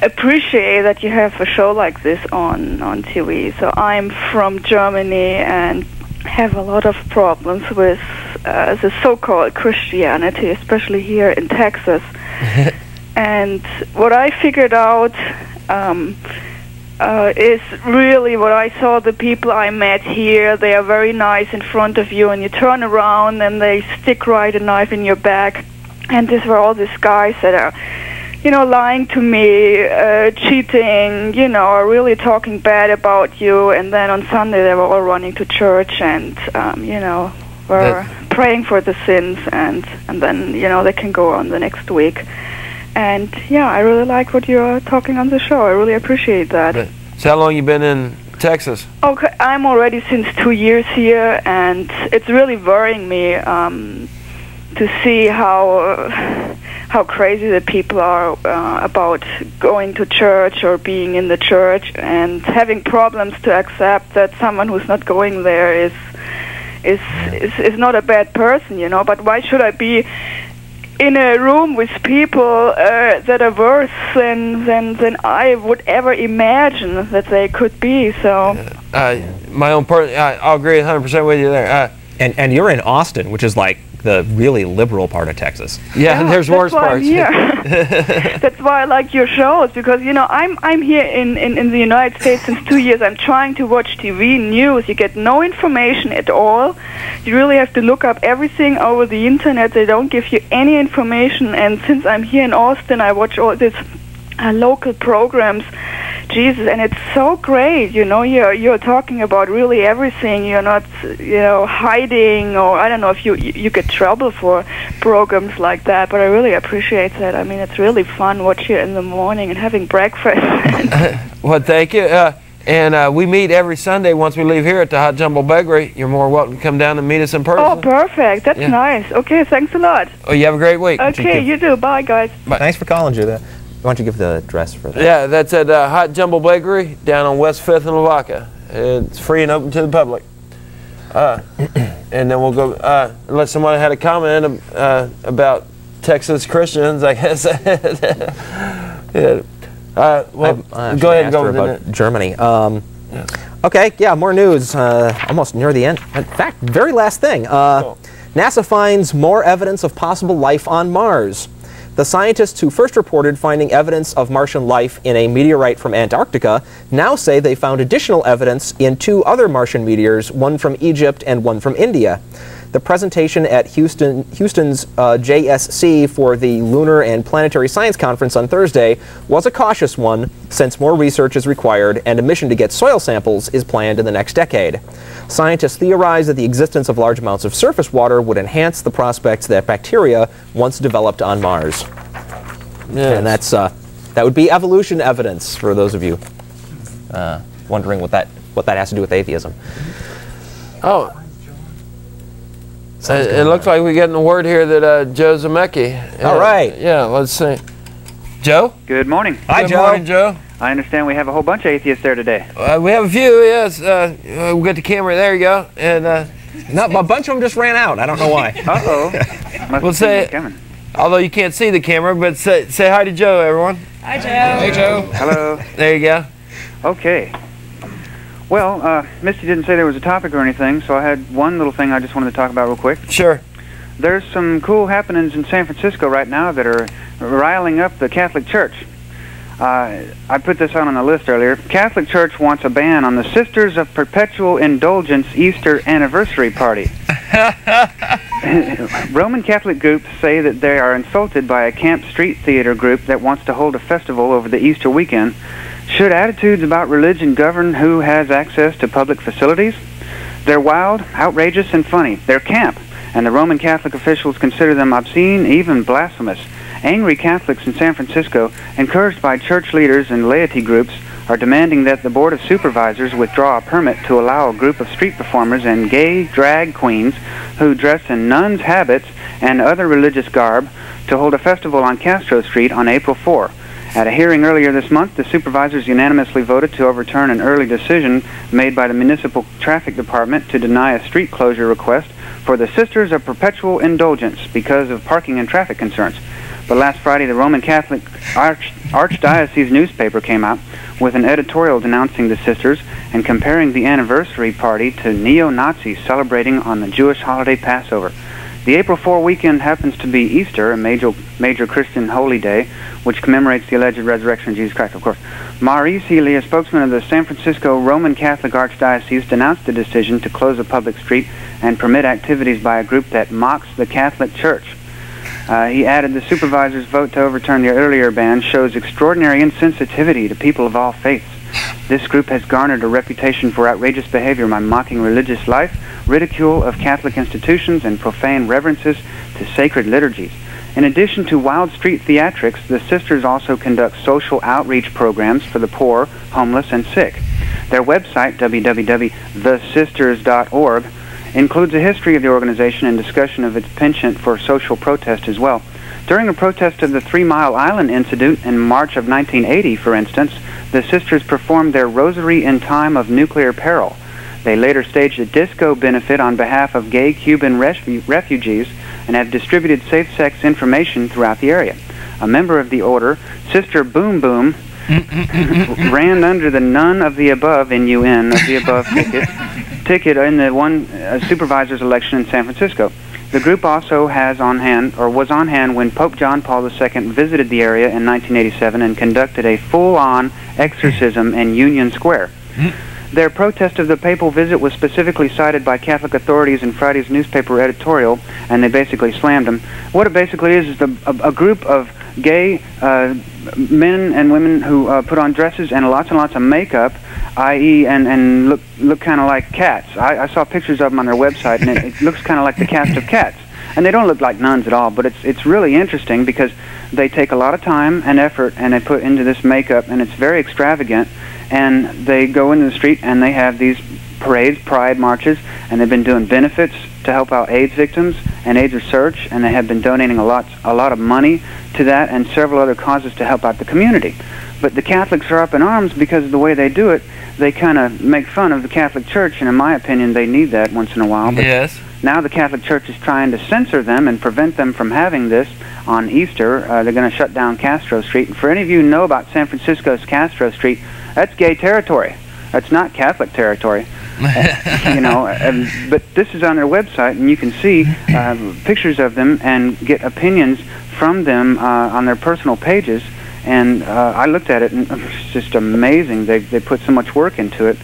appreciate that you have a show like this on TV. So I'm from Germany and have a lot of problems with the so-called Christianity, especially here in Texas. And what I figured out is really what I saw the people I met here. They are very nice in front of you, and you turn around and they stick right a knife in your back. And these were all these guys that are, lying to me, cheating, are really talking bad about you. And then on Sunday they were all running to church and, were praying for the sins, and then, they can go on the next week. And yeah, I really like what you're talking on the show. I really appreciate that. So how long you been in Texas? Okay, I'm already since 2 years here, and it's really worrying me to see how crazy the people are about going to church or being in the church and having problems to accept that someone who's not going there is not a bad person, But why should I be in a room with people that are worse than I would ever imagine that they could be? So my own part, I'll agree 100% with you there. And you're in Austin, which is like the really liberal part of Texas. Yeah, there's worse parts. That's why I like your shows, because I'm here in the United States since 2 years. I'm trying to watch TV news. You get no information at all. You really have to look up everything over the internet. They don't give you any information. And since I'm here in Austin, I watch all these local programs. Jesus, and it's so great, you're talking about really everything. You're not, hiding, or I don't know if you get trouble for programs like that, but I really appreciate that. I mean, it's really fun watching it in the morning and having breakfast. Well, thank you. And we meet every Sunday once we leave here at the Hot Jumbo Bakery. You're more welcome to come down and meet us in person. Oh, perfect. That's nice. Okay, thanks a lot. Oh, you have a great week. Okay, you do. Bye, guys. Bye. Thanks for calling, Julia. Why don't you give the address for that? Yeah, that's at Hot Jumbo Bakery down on West 5th and Lavaca. It's free and open to the public. And then we'll go, unless someone had a comment about Texas Christians, I guess. Yeah. Well, go ahead and go with about Germany. Okay, yeah, more news. Almost near the end. In fact, very last thing. NASA finds more evidence of possible life on Mars. The scientists who first reported finding evidence of Martian life in a meteorite from Antarctica now say they found additional evidence in 2 other Martian meteors, one from Egypt and one from India. The presentation at Houston's JSC for the Lunar and Planetary Science Conference on Thursday was a cautious one, since more research is required and a mission to get soil samples is planned in the next decade. Scientists theorize that the existence of large amounts of surface water would enhance the prospects that bacteria once developed on Mars. Yes. And that would be evolution evidence for those of you wondering what that has to do with atheism. Oh. It looks like we're getting a word here that Joe Zamecki. All right. Yeah, let's see. Joe? Good morning. Hi, Good Joe. morning, Joe. I understand we have a whole bunch of atheists there today. We have a few, yes. We'll get the camera. There you go. And no, a bunch of them just ran out. I don't know why. Uh-oh. We'll say, although you can't see the camera, but say hi to Joe, everyone. Hi, Joe. Hey, Joe. Hello. There you go. Okay. Well, Misty didn't say there was a topic or anything, so I had one little thing I just wanted to talk about real quick. Sure. There's some cool happenings in San Francisco right now that are riling up the Catholic Church. I put this out on the list earlier. Catholic Church wants a ban on the Sisters of Perpetual Indulgence Easter Anniversary Party. Roman Catholic groups say that they are insulted by a Camp Street Theater group that wants to hold a festival over the Easter weekend. Should attitudes about religion govern who has access to public facilities? They're wild, outrageous, and funny. They're camp, and the Roman Catholic officials consider them obscene, even blasphemous. Angry Catholics in San Francisco, encouraged by church leaders and laity groups, are demanding that the Board of Supervisors withdraw a permit to allow a group of street performers and gay drag queens who dress in nuns' habits and other religious garb to hold a festival on Castro Street on April 4. At a hearing earlier this month, the supervisors unanimously voted to overturn an early decision made by the Municipal Traffic Department to deny a street closure request for the Sisters of Perpetual Indulgence because of parking and traffic concerns. But last Friday, the Roman Catholic Archdiocese newspaper came out with an editorial denouncing the sisters and comparing the anniversary party to neo-Nazis celebrating on the Jewish holiday Passover. The April 4 weekend happens to be Easter, a major Christian holy day, which commemorates the alleged resurrection of Jesus Christ, of course. Maurice Healy, a spokesman of the San Francisco Roman Catholic Archdiocese, denounced the decision to close a public street and permit activities by a group that mocks the Catholic Church. He added the supervisor's vote to overturn the earlier ban shows extraordinary insensitivity to people of all faiths. This group has garnered a reputation for outrageous behavior by mocking religious life, ridicule of Catholic institutions, and profane reverences to sacred liturgies. In addition to wild street theatrics, the sisters also conduct social outreach programs for the poor, homeless, and sick. Their website, www.thesisters.org, includes a history of the organization and discussion of its penchant for social protest as well. During a protest of the 3 Mile Island incident in March of 1980, for instance, the sisters performed their Rosary in Time of Nuclear Peril. They later staged a disco benefit on behalf of gay Cuban refugees and have distributed safe-sex information throughout the area. A member of the order, Sister Boom Boom, ran under the None of the Above, N-U-N, of the Above ticket in the one supervisor's election in San Francisco. The group also was on hand when Pope John Paul II visited the area in 1987 and conducted a full-on exorcism in Union Square. Their protest of the papal visit was specifically cited by Catholic authorities in Friday's newspaper editorial, and they basically slammed them. What it basically is a group of gay men and women who put on dresses and lots of makeup, i.e. and look kind of like cats. I saw pictures of them on their website, and it looks kind of like the cast of Cats. And they don't look like nuns at all, but it's really interesting because they take a lot of time and effort and they put into this makeup, and it's very extravagant. And they go into the street and they have these parades, pride marches, and they've been doing benefits to help out AIDS victims and AIDS research, and they have been donating a lot of money to that and several other causes to help out the community. But the Catholics are up in arms because of the way they do it. They kind of make fun of the Catholic Church, and in my opinion, they need that once in a while. But yes. Now the Catholic Church is trying to censor them and prevent them from having this on Easter. They're going to shut down Castro Street. And for any of you who know about San Francisco's Castro Street, that's gay territory. It's not Catholic territory. You know, but this is on their website, and you can see pictures of them and get opinions from them on their personal pages. And I looked at it, and it's just amazing. They put so much work into it.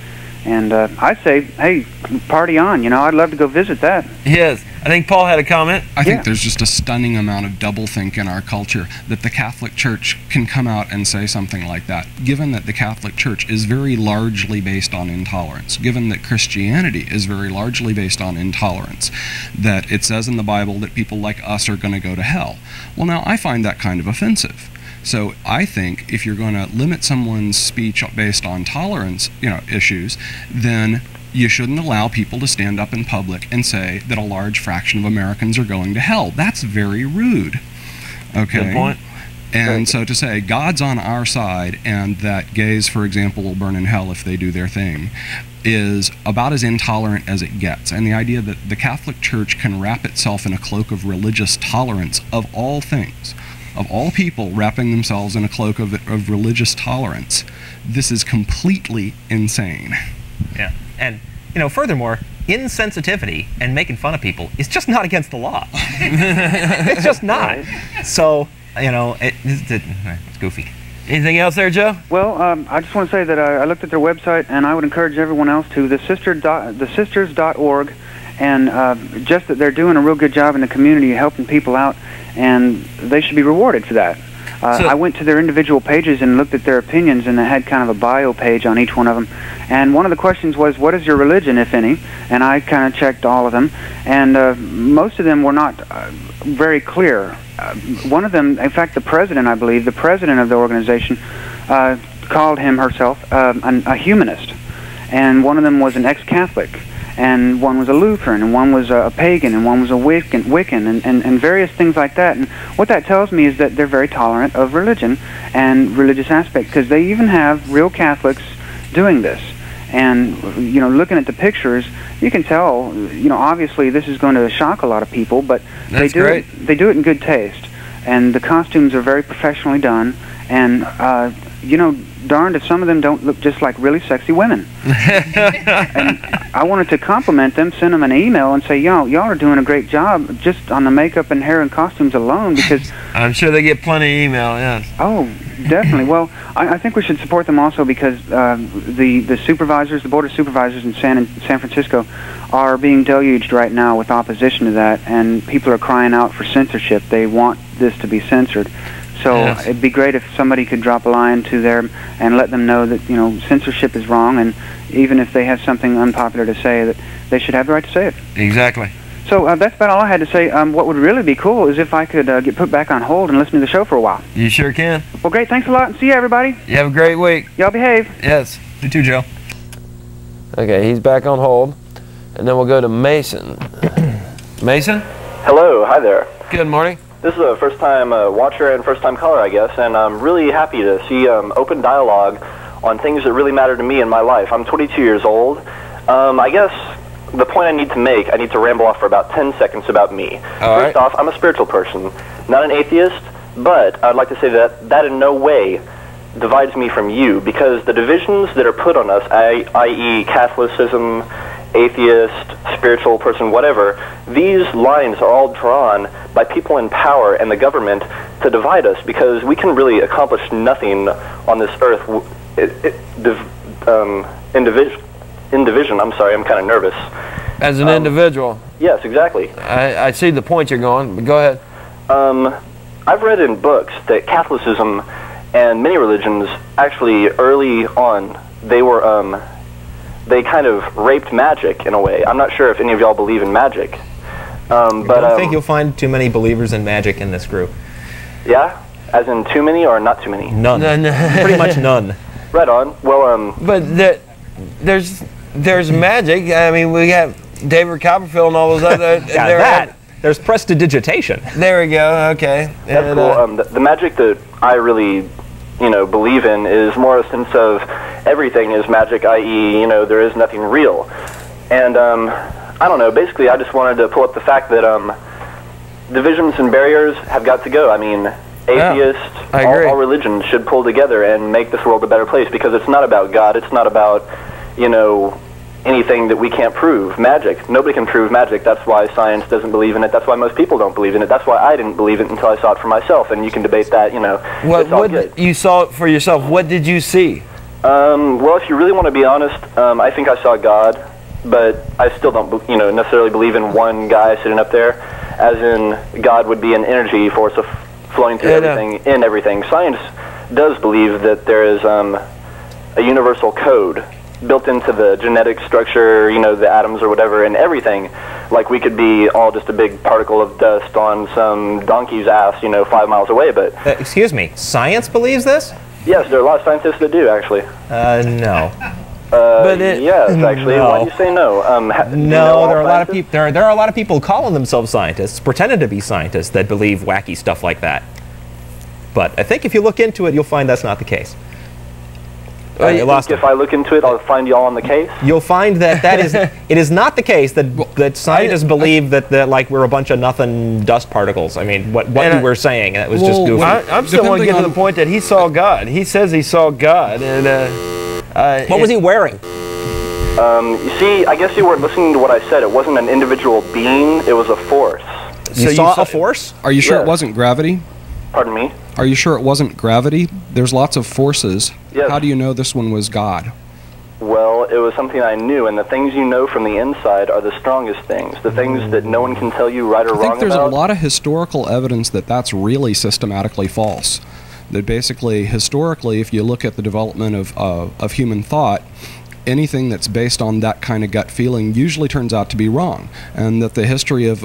And I say, hey, party on. You know, I'd love to go visit that. Yes. I think Paul had a comment. I think there's just a stunning amount of doublethink in our culture that the Catholic Church can come out and say something like that, given that the Catholic Church is very largely based on intolerance, given that Christianity is very largely based on intolerance, that it says in the Bible that people like us are going to go to hell. Well, now, I find that kind of offensive. So I think if you're going to limit someone's speech based on tolerance, issues, then you shouldn't allow people to stand up in public and say that a large fraction of Americans are going to hell. That's very rude. Okay. Good point. And so to say God's on our side and that gays, for example, will burn in hell if they do their thing is about as intolerant as it gets. And the idea that the Catholic Church can wrap itself in a cloak of religious tolerance of all things, of all people wrapping themselves in a cloak of religious tolerance, this is completely insane. Yeah. And, furthermore, insensitivity and making fun of people is just not against the law. It's just not. So, it's goofy. Anything else there, Joe? Well, I just want to say that I looked at their website, and I would encourage everyone else to thesisters.org, and just that they're doing a real good job in the community helping people out, and they should be rewarded for that. I went to their individual pages and looked at their opinions, and they had kind of a bio page on each one of them. And one of the questions was, what is your religion, if any? And I kind of checked all of them, and most of them were not very clear. One of them, in fact, the president, I believe, the president of the organization, called herself a humanist. And one of them was an ex-Catholic. And one was a Lutheran, and one was a pagan, and one was a Wiccan, and various things like that. And what that tells me is that they're very tolerant of religion and religious aspects, because they even have real Catholics doing this. And, looking at the pictures, you can tell, obviously this is going to shock a lot of people, but they do it in good taste. And the costumes are very professionally done, and, darned if some of them don't look just like really sexy women. And I wanted to compliment them, send them an email, and say, y'all are doing a great job just on the makeup and hair and costumes alone, because I'm sure they get plenty of email, yes. Oh, definitely. Well, I think we should support them also because the supervisors, the board of supervisors in San Francisco are being deluged right now with opposition to that, and people are crying out for censorship. They want this to be censored. So it'd be great if somebody could drop a line to them and let them know that, censorship is wrong, and even if they have something unpopular to say, that they should have the right to say it. Exactly. So that's about all I had to say. What would really be cool is if I could get put back on hold and listen to the show for a while. You sure can. Well, great. Thanks a lot, and see you, everybody. You have a great week. Y'all behave. Yes. You too, Joe. Okay, he's back on hold. And then we'll go to Mason. Mason? Hello. Hi there. Good morning. This is a first-time watcher and first-time caller, I guess, and I'm really happy to see open dialogue on things that really matter to me in my life. I'm 22 years old. I guess the point I need to ramble off for about 10 seconds about me. First off, I'm a spiritual person, not an atheist, but I'd like to say that that in no way divides me from you, because the divisions that are put on us, i.e. Catholicism, atheist, spiritual person, whatever, these lines are all drawn by people in power and the government to divide us, because we can really accomplish nothing on this earth in division. I'm sorry, I'm kind of nervous. As an individual? Yes, exactly. I see the point you're going, but go ahead. I've read in books that Catholicism and many religions, actually early on, they kind of raped magic in a way. I'm not sure if any of y'all believe in magic. But I don't think you'll find too many believers in magic in this group. Yeah? As in too many or not too many? None. Pretty much none. Right on. Well, but there's magic. I mean, we have David Copperfield and all those other... There's prestidigitation. There we go. Okay. That's cool. The magic that I really, believe in is more a sense of everything is magic, i.e., there is nothing real. And, I don't know, basically I just wanted to pull up the fact that divisions and barriers have got to go. I mean, atheists, all religions should pull together and make this world a better place, because it's not about God, it's not about you know, anything that we can't prove. Magic. Nobody can prove magic. That's why science doesn't believe in it. That's why most people don't believe in it. That's why I didn't believe it until I saw it for myself. And you can debate that, you know. What you saw it for yourself? What did you see? Well, if you really want to be honest, I think I saw God, but I still don't, you know, necessarily believe in one guy sitting up there, as in God would be an energy force of flowing through everything, in everything. Science does believe that there is a universal code built into the genetic structure, you know, the atoms or whatever, and everything. Like we could be all just a big particle of dust on some donkey's ass, you know, 5 miles away, but... excuse me, science believes this? Yes, there are a lot of scientists that do, actually. No. Yes, actually. No. Why do you say no? No, there are a lot of people. There are a lot of people calling themselves scientists, pretending to be scientists, that believe wacky stuff like that. But I think if you look into it, you'll find that's not the case. You think if I look into it, I'll find you all on the case? You'll find that it is not the case that scientists believe that like we're a bunch of nothing dust particles. I mean, what you were saying, that was just goofy. I'm still want to get to the point that he saw God. He says he saw God, and what was he wearing? You see, I guess you weren't listening to what I said. It wasn't an individual being; it was a force. You saw a force? Are you sure it wasn't gravity? Pardon me? Are you sure it wasn't gravity? There's lots of forces. Yes. How do you know this one was God? Well, it was something I knew, and the things you know from the inside are the strongest things, the things that no one can tell you right or wrong about. I think there's a lot of historical evidence that that's really systematically false. That basically, historically, if you look at the development of human thought, anything that's based on that kind of gut feeling usually turns out to be wrong, and that the history of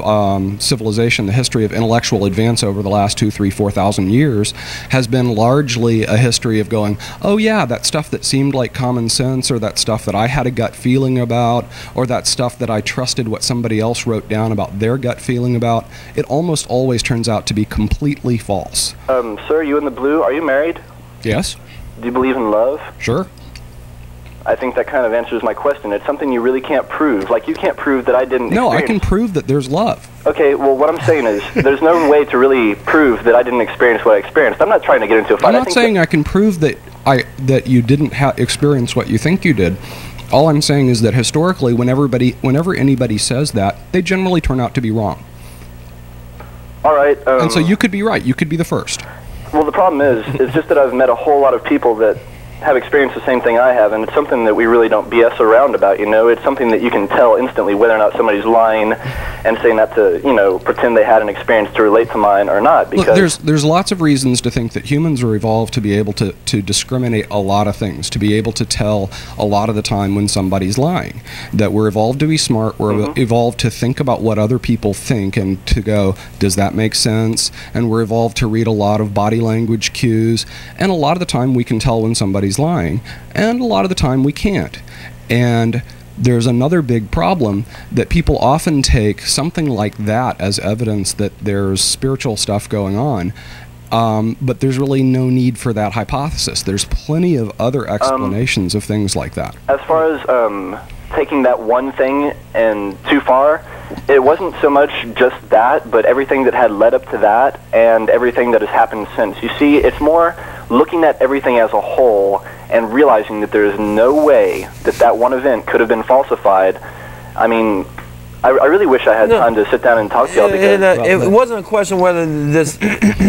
civilization, the history of intellectual advance over the last 2,000, 3,000, 4,000 years has been largely a history of going, oh yeah, that stuff that seemed like common sense, or that stuff that I had a gut feeling about, or that stuff that I trusted what somebody else wrote down about their gut feeling about, it almost always turns out to be completely false. Sir, you in the blue, are you married? Yes. Do you believe in love? Sure. I think that kind of answers my question. It's something you really can't prove. Like, you can't prove that I didn't No, I can prove that there's love. Okay, well, what I'm saying is, there's no way to really prove that I didn't experience what I experienced. I'm not trying to get into a fight. I'm not saying I can prove that you didn't experience what you think you did. All I'm saying is that historically, whenever anybody says that, they generally turn out to be wrong. All right. And so you could be right. You could be the first. Well, the problem is just that I've met a whole lot of people that have experienced the same thing I have, and it's something that we really don't BS around about, you know. It's something that you can tell instantly whether or not somebody's lying and saying that to, you know, pretend they had an experience to relate to mine or not. Because look, there's lots of reasons to think that humans are evolved to be able to discriminate a lot of things, to be able to tell a lot of the time when somebody's lying. That we're evolved to be smart, we're evolved to think about what other people think and to go, does that make sense? And we're evolved to read a lot of body language cues, and a lot of the time we can tell when somebody's lying, and a lot of the time we can't. And there's another big problem that people often take something like that as evidence that there's spiritual stuff going on, but there's really no need for that hypothesis. There's plenty of other explanations of things like that. As far as taking that one thing and too far, it wasn't so much just that, but everything that had led up to that and everything that has happened since. You see, it's more looking at everything as a whole and realizing that there is no way that that one event could have been falsified. I mean, I really wish I had time to sit down and talk to y'all, because it wasn't a question whether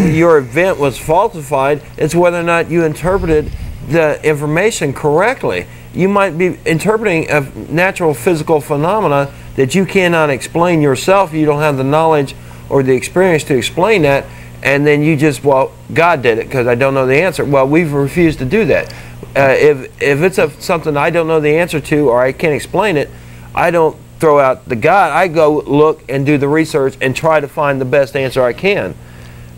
your event was falsified. It's whether or not you interpreted the information correctly. You might be interpreting a natural physical phenomena that you cannot explain yourself. You don't have the knowledge or the experience to explain that, and then you just, well, God did it because I don't know the answer. Well, we've refused to do that. If it's something I don't know the answer to or I can't explain it, I don't throw out the God. I go look and do the research and try to find the best answer I can.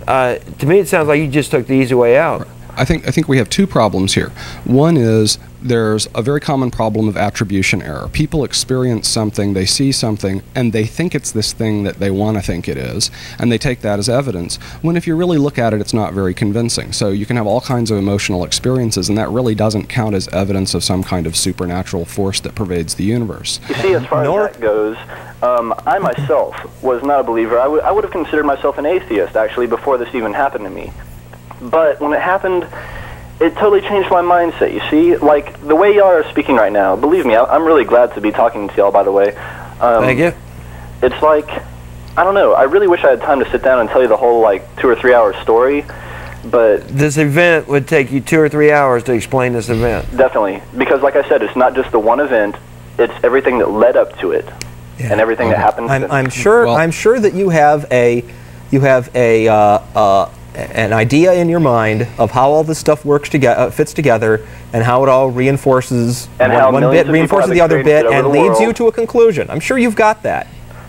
To me, it sounds like you just took the easy way out. I think we have two problems here. One is there's a very common problem of attribution error. People experience something, they see something, and they think it's this thing that they want to think it is, and they take that as evidence, when if you really look at it, it's not very convincing. So you can have all kinds of emotional experiences, and that really doesn't count as evidence of some kind of supernatural force that pervades the universe. You see, as far as that goes, I myself was not a believer. I would have considered myself an atheist, actually, before this even happened to me. But when it happened, it totally changed my mindset, you see? Like, the way y'all are speaking right now, believe me, I'm really glad to be talking to y'all, by the way. Thank you. It's like, I don't know, I really wish I had time to sit down and tell you the whole, like, 2 or 3 hour story, but... This event would take you 2 or 3 hours to explain this event. Definitely, because like I said, it's not just the one event, it's everything that led up to it, and everything that happened since. I'm sure that you have an idea in your mind of how all this stuff works together, fits together, and how it all reinforces one bit, reinforces the other bit, and leads you to a conclusion. I'm sure you've got that.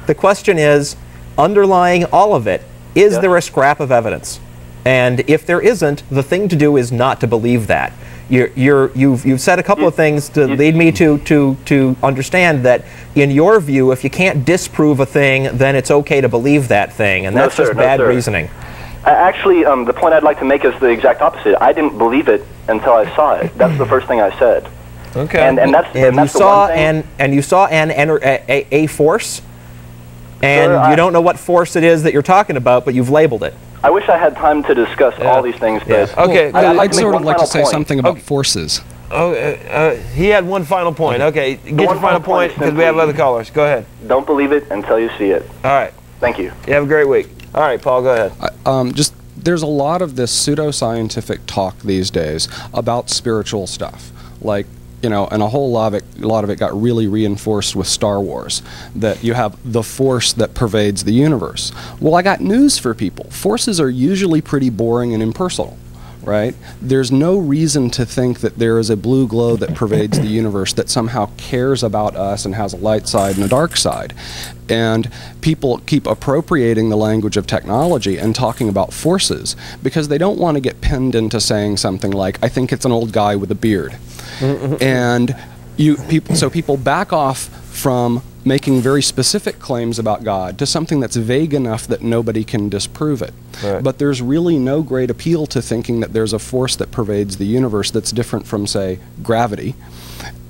The question is, underlying all of it, is there a scrap of evidence? And if there isn't, the thing to do is not to believe that. You've said a couple of things to lead me to understand that, in your view, if you can't disprove a thing, then it's okay to believe that thing, and that's just bad reasoning. Actually, the point I'd like to make is the exact opposite. I didn't believe it until I saw it. That's the first thing I said. Okay. And that's the one thing. And you saw a force, and you don't know what force it is that you're talking about, but you've labeled it. I wish I had time to discuss all these things, but okay. I'd sort of like to say something about forces. Oh, he had one final point. Okay, get your final point because we have other callers. Go ahead. Don't believe it until you see it. All right. Thank you. You have a great week. All right, Paul, go ahead. There's a lot of this pseudoscientific talk these days about spiritual stuff, like, you know, and a whole lot of it got really reinforced with Star Wars, that you have the force that pervades the universe. Well, I got news for people. Forces are usually pretty boring and impersonal, right? There's no reason to think that there is a blue glow that pervades the universe that somehow cares about us and has a light side and a dark side. And people keep appropriating the language of technology and talking about forces because they don't want to get pinned into saying something like, I think it's an old guy with a beard. And people back off from making very specific claims about God to something that's vague enough that nobody can disprove it. Right. But there's really no great appeal to thinking that there's a force that pervades the universe that's different from, say, gravity.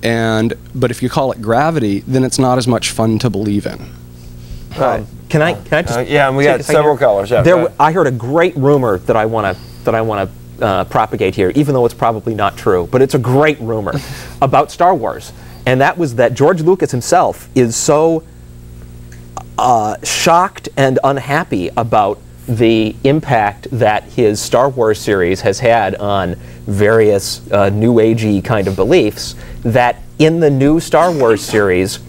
But if you call it gravity, then it's not as much fun to believe in. Can I just? Yeah, and we got several callers. Yeah, I heard a great rumor that I want to propagate here, even though it's probably not true, but it's a great rumor about Star Wars. And that was that George Lucas himself is so shocked and unhappy about the impact that his Star Wars series has had on various New Agey kind of beliefs, that in the new Star Wars series,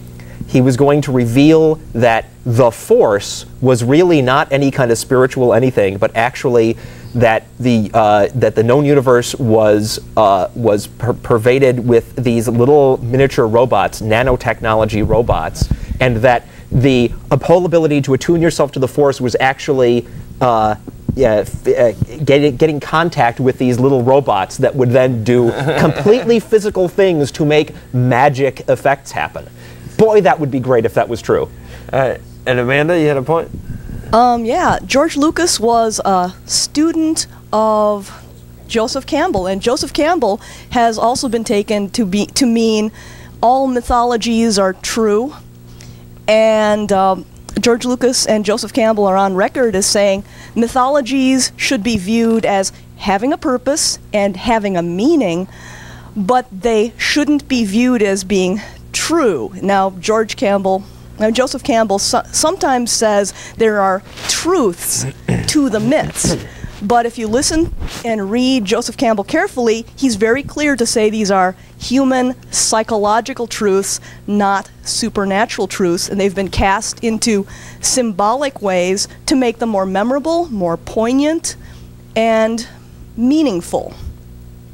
he was going to reveal that the Force was really not any kind of spiritual anything, but actually that the known universe was pervaded with these little miniature robots, nanotechnology robots, and that the whole ability to attune yourself to the Force was actually getting contact with these little robots that would then do completely physical things to make magic effects happen. Boy, that would be great if that was true. And Amanda, you had a point? Yeah, George Lucas was a student of Joseph Campbell, and Joseph Campbell has also been taken to mean all mythologies are true. And George Lucas and Joseph Campbell are on record as saying mythologies should be viewed as having a purpose and having a meaning, but they shouldn't be viewed as being true. Now, Joseph Campbell sometimes says there are truths to the myths, but if you listen and read Joseph Campbell carefully, he's very clear to say these are human psychological truths, not supernatural truths, and they've been cast into symbolic ways to make them more memorable, more poignant, and meaningful.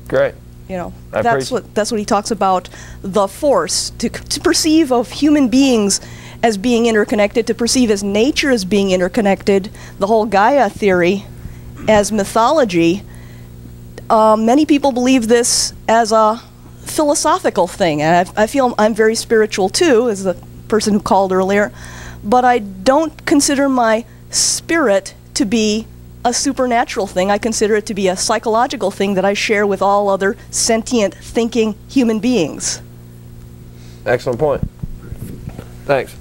Great. You know, that's what he talks about, the Force, to perceive of human beings as being interconnected, to perceive as nature as being interconnected, the whole Gaia theory as mythology. Many people believe this as a philosophical thing, and I feel I'm very spiritual too, as the person who called earlier, but I don't consider my spirit to be a supernatural thing. I consider it to be a psychological thing that I share with all other sentient, thinking human beings. Excellent point. Thanks.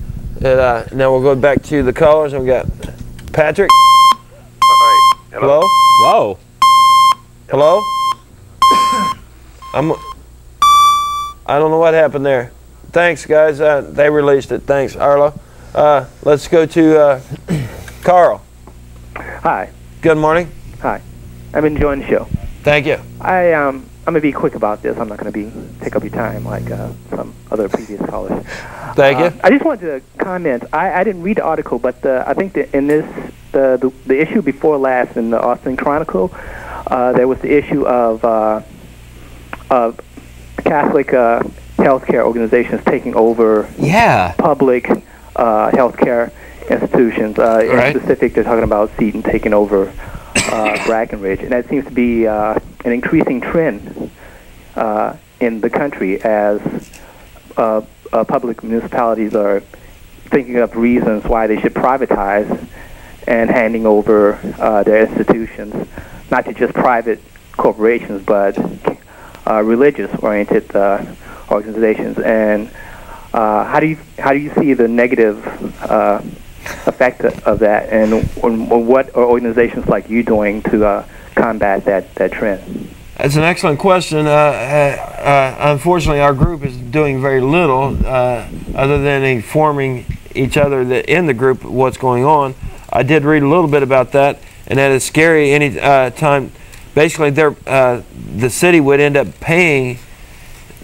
And now we'll go back to the callers, and we got Patrick. Hello? Whoa. Hello? I don't know what happened there. Thanks, guys. They released it. Thanks, Arlo. Let's go to Carl. Hi. Good morning. Hi. I'm enjoying the show. Thank you. I'm going to be quick about this. I'm not going to take up your time like some other previous callers. Thank you. I just wanted to comment. I didn't read the article, but I think that in this the issue before last in the Austin Chronicle, there was the issue of Catholic healthcare organizations taking over public healthcare institutions. In specific, they're talking about Seton taking over Brackenridge, and that seems to be an increasing trend in the country as public municipalities are thinking of reasons why they should privatize and handing over their institutions, not to just private corporations, but religious-oriented organizations. And how do you see the negative effect of that, and what are organizations like you doing to combat that trend? That's an excellent question. Unfortunately, our group is doing very little other than informing each other in the group what's going on. I did read a little bit about that, and that is scary. Any time, basically, the city would end up paying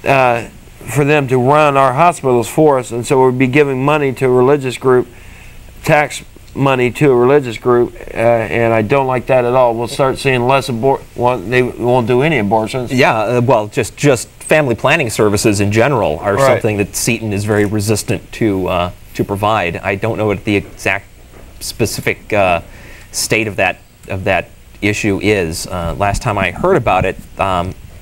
for them to run our hospitals for us, and so we'd be giving money to a religious group, tax money to a religious group, and I don't like that at all. We'll start seeing less they won't do any abortions. Yeah, well, just family planning services in general are something that Seton is very resistant to provide. I don't know what the exact specific state of that issue is. Last time I heard about it,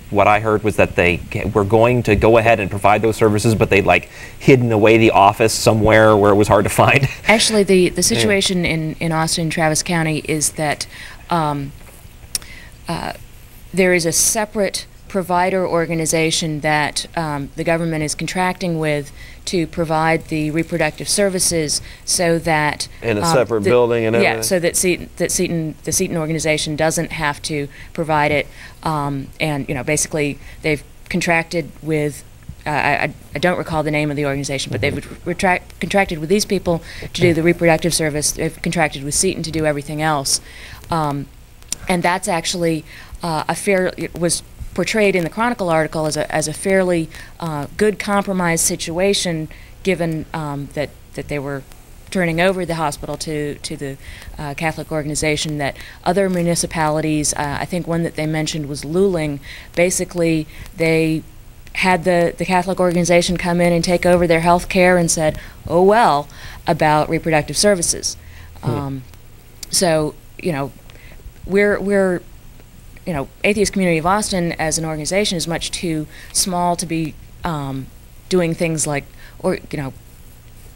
what I heard was that they were going to go ahead and provide those services, but they'd like hidden away the office somewhere where it was hard to find. Actually, the situation in Austin and Travis County is that there is a separate provider organization that the government is contracting with to provide the reproductive services, so that in a separate building and everything. Yeah, so that the Seton organization doesn't have to provide it, and basically they've contracted with. I don't recall the name of the organization, but they've contracted with these people to do the reproductive service. They've contracted with Seton to do everything else, and that's actually it was portrayed in the Chronicle article as a fairly good compromise situation, given that they were turning over the hospital to the Catholic organization. That other municipalities, I think one that they mentioned was Luling, basically they had the Catholic organization come in and take over their health care and said, oh well, about reproductive services. So, we're Atheist Community of Austin as an organization is much too small to be doing things like,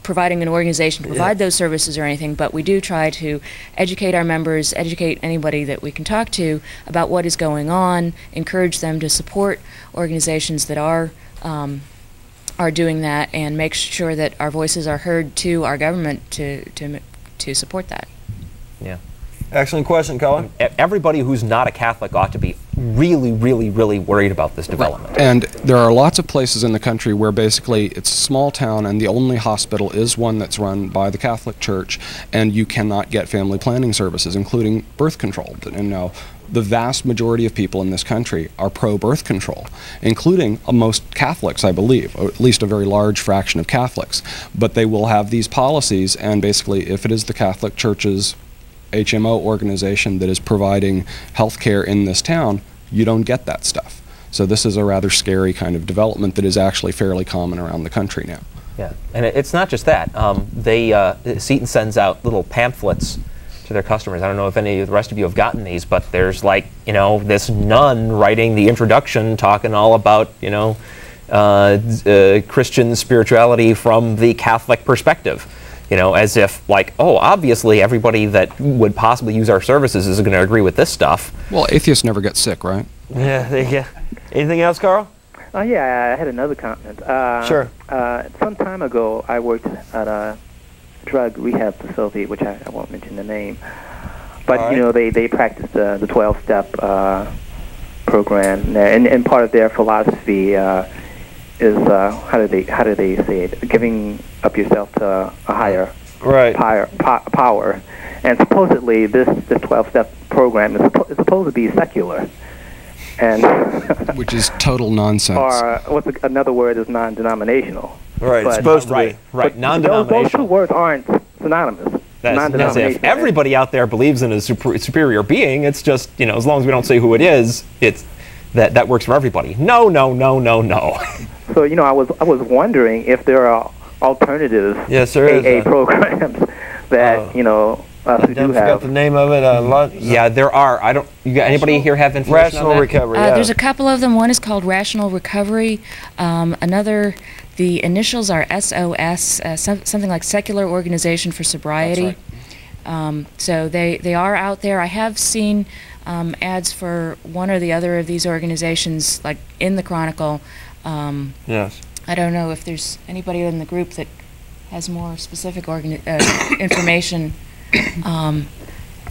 providing an organization to provide those services or anything, but we do try to educate our members, educate anybody that we can talk to about what is going on, encourage them to support organizations that are doing that, and make sure that our voices are heard to our government to support that. Yeah. Excellent question, Colin. Everybody who's not a Catholic ought to be really, really, really worried about this development. And there are lots of places in the country where basically it's a small town and the only hospital is one that's run by the Catholic Church, and you cannot get family planning services, including birth control. And now the vast majority of people in this country are pro-birth control, including most Catholics, I believe, or at least a very large fraction of Catholics. But they will have these policies, and basically if it is the Catholic Church's HMO organization that is providing health care in this town, you don't get that stuff. So this is a rather scary kind of development that is actually fairly common around the country now. Yeah, and it's not just that. Seton sends out little pamphlets to their customers. I don't know if any of the rest of you have gotten these, but there's like, this nun writing the introduction talking all about, Christian spirituality from the Catholic perspective. As if, like, oh, obviously everybody that would possibly use our services is going to agree with this stuff. Well, atheists never get sick, right? Yeah. Anything else, Carl? Yeah, I had another comment. Sure. Some time ago, I worked at a drug rehab facility, which I won't mention the name. But, they practiced the 12-step program, and part of their philosophy is how do they say it? Giving up yourself to a higher power. And supposedly this 12-step program is supposed to be secular, and which is total nonsense. Or another word is non-denominational. Right, it's supposed to be. Right, non-denominational. Those two words aren't synonymous. That's if everybody out there believes in a superior being, it's just, as long as we don't say who it is, it's that works for everybody. No. So I was wondering if there are alternative AA programs that who do have the name of it. Yeah, there are. Anybody here have information Rational on that? Recovery. There's a couple of them. One is called Rational Recovery. Another, the initials are SOS, something like Secular Organization for Sobriety. That's right. So they are out there. I have seen ads for one or the other of these organizations, like in the Chronicle. Yes. I don't know if there's anybody in the group that has more specific information.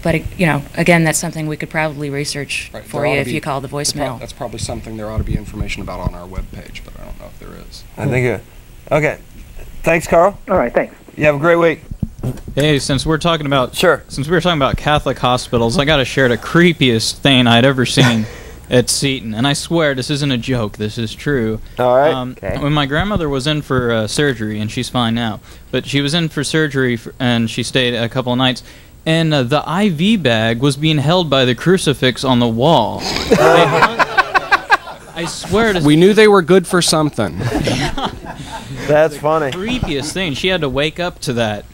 But again, that's something we could probably research for you if you call the voicemail. That's probably something there ought to be information about on our webpage, but I don't know if there is. I think okay. Thanks, Carl. All right, thanks. You have a great week. Hey, since we're talking about Catholic hospitals, I got to share the creepiest thing I'd ever seen at Seton, and I swear this isn't a joke. This is true. All right. When my grandmother was in for surgery, and she's fine now, but she was in for surgery, and she stayed a couple of nights, and the IV bag was being held by the crucifix on the wall. I swear to... We knew they were good for something. That's funny. The creepiest thing. She had to wake up to that.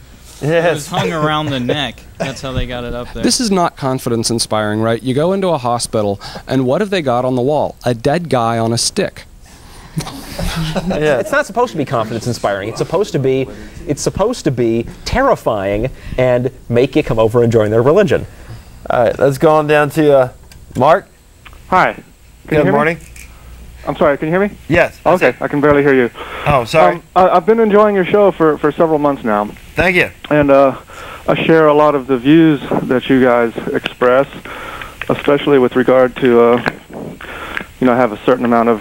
Yes. It was hung around the neck. That's how they got it up there. This is not confidence inspiring, right? You go into a hospital, and what have they got on the wall? A dead guy on a stick. Yeah. It's not supposed to be confidence inspiring. It's supposed to be terrifying and make you come over and join their religion. All right, let's go on down to Mark. Hi. Good morning. I'm sorry, can you hear me? Yes. Okay, I can barely hear you. Oh, sorry. I've been enjoying your show for several months now. Thank you. And I share a lot of the views that you guys express, especially with regard to, have a certain amount of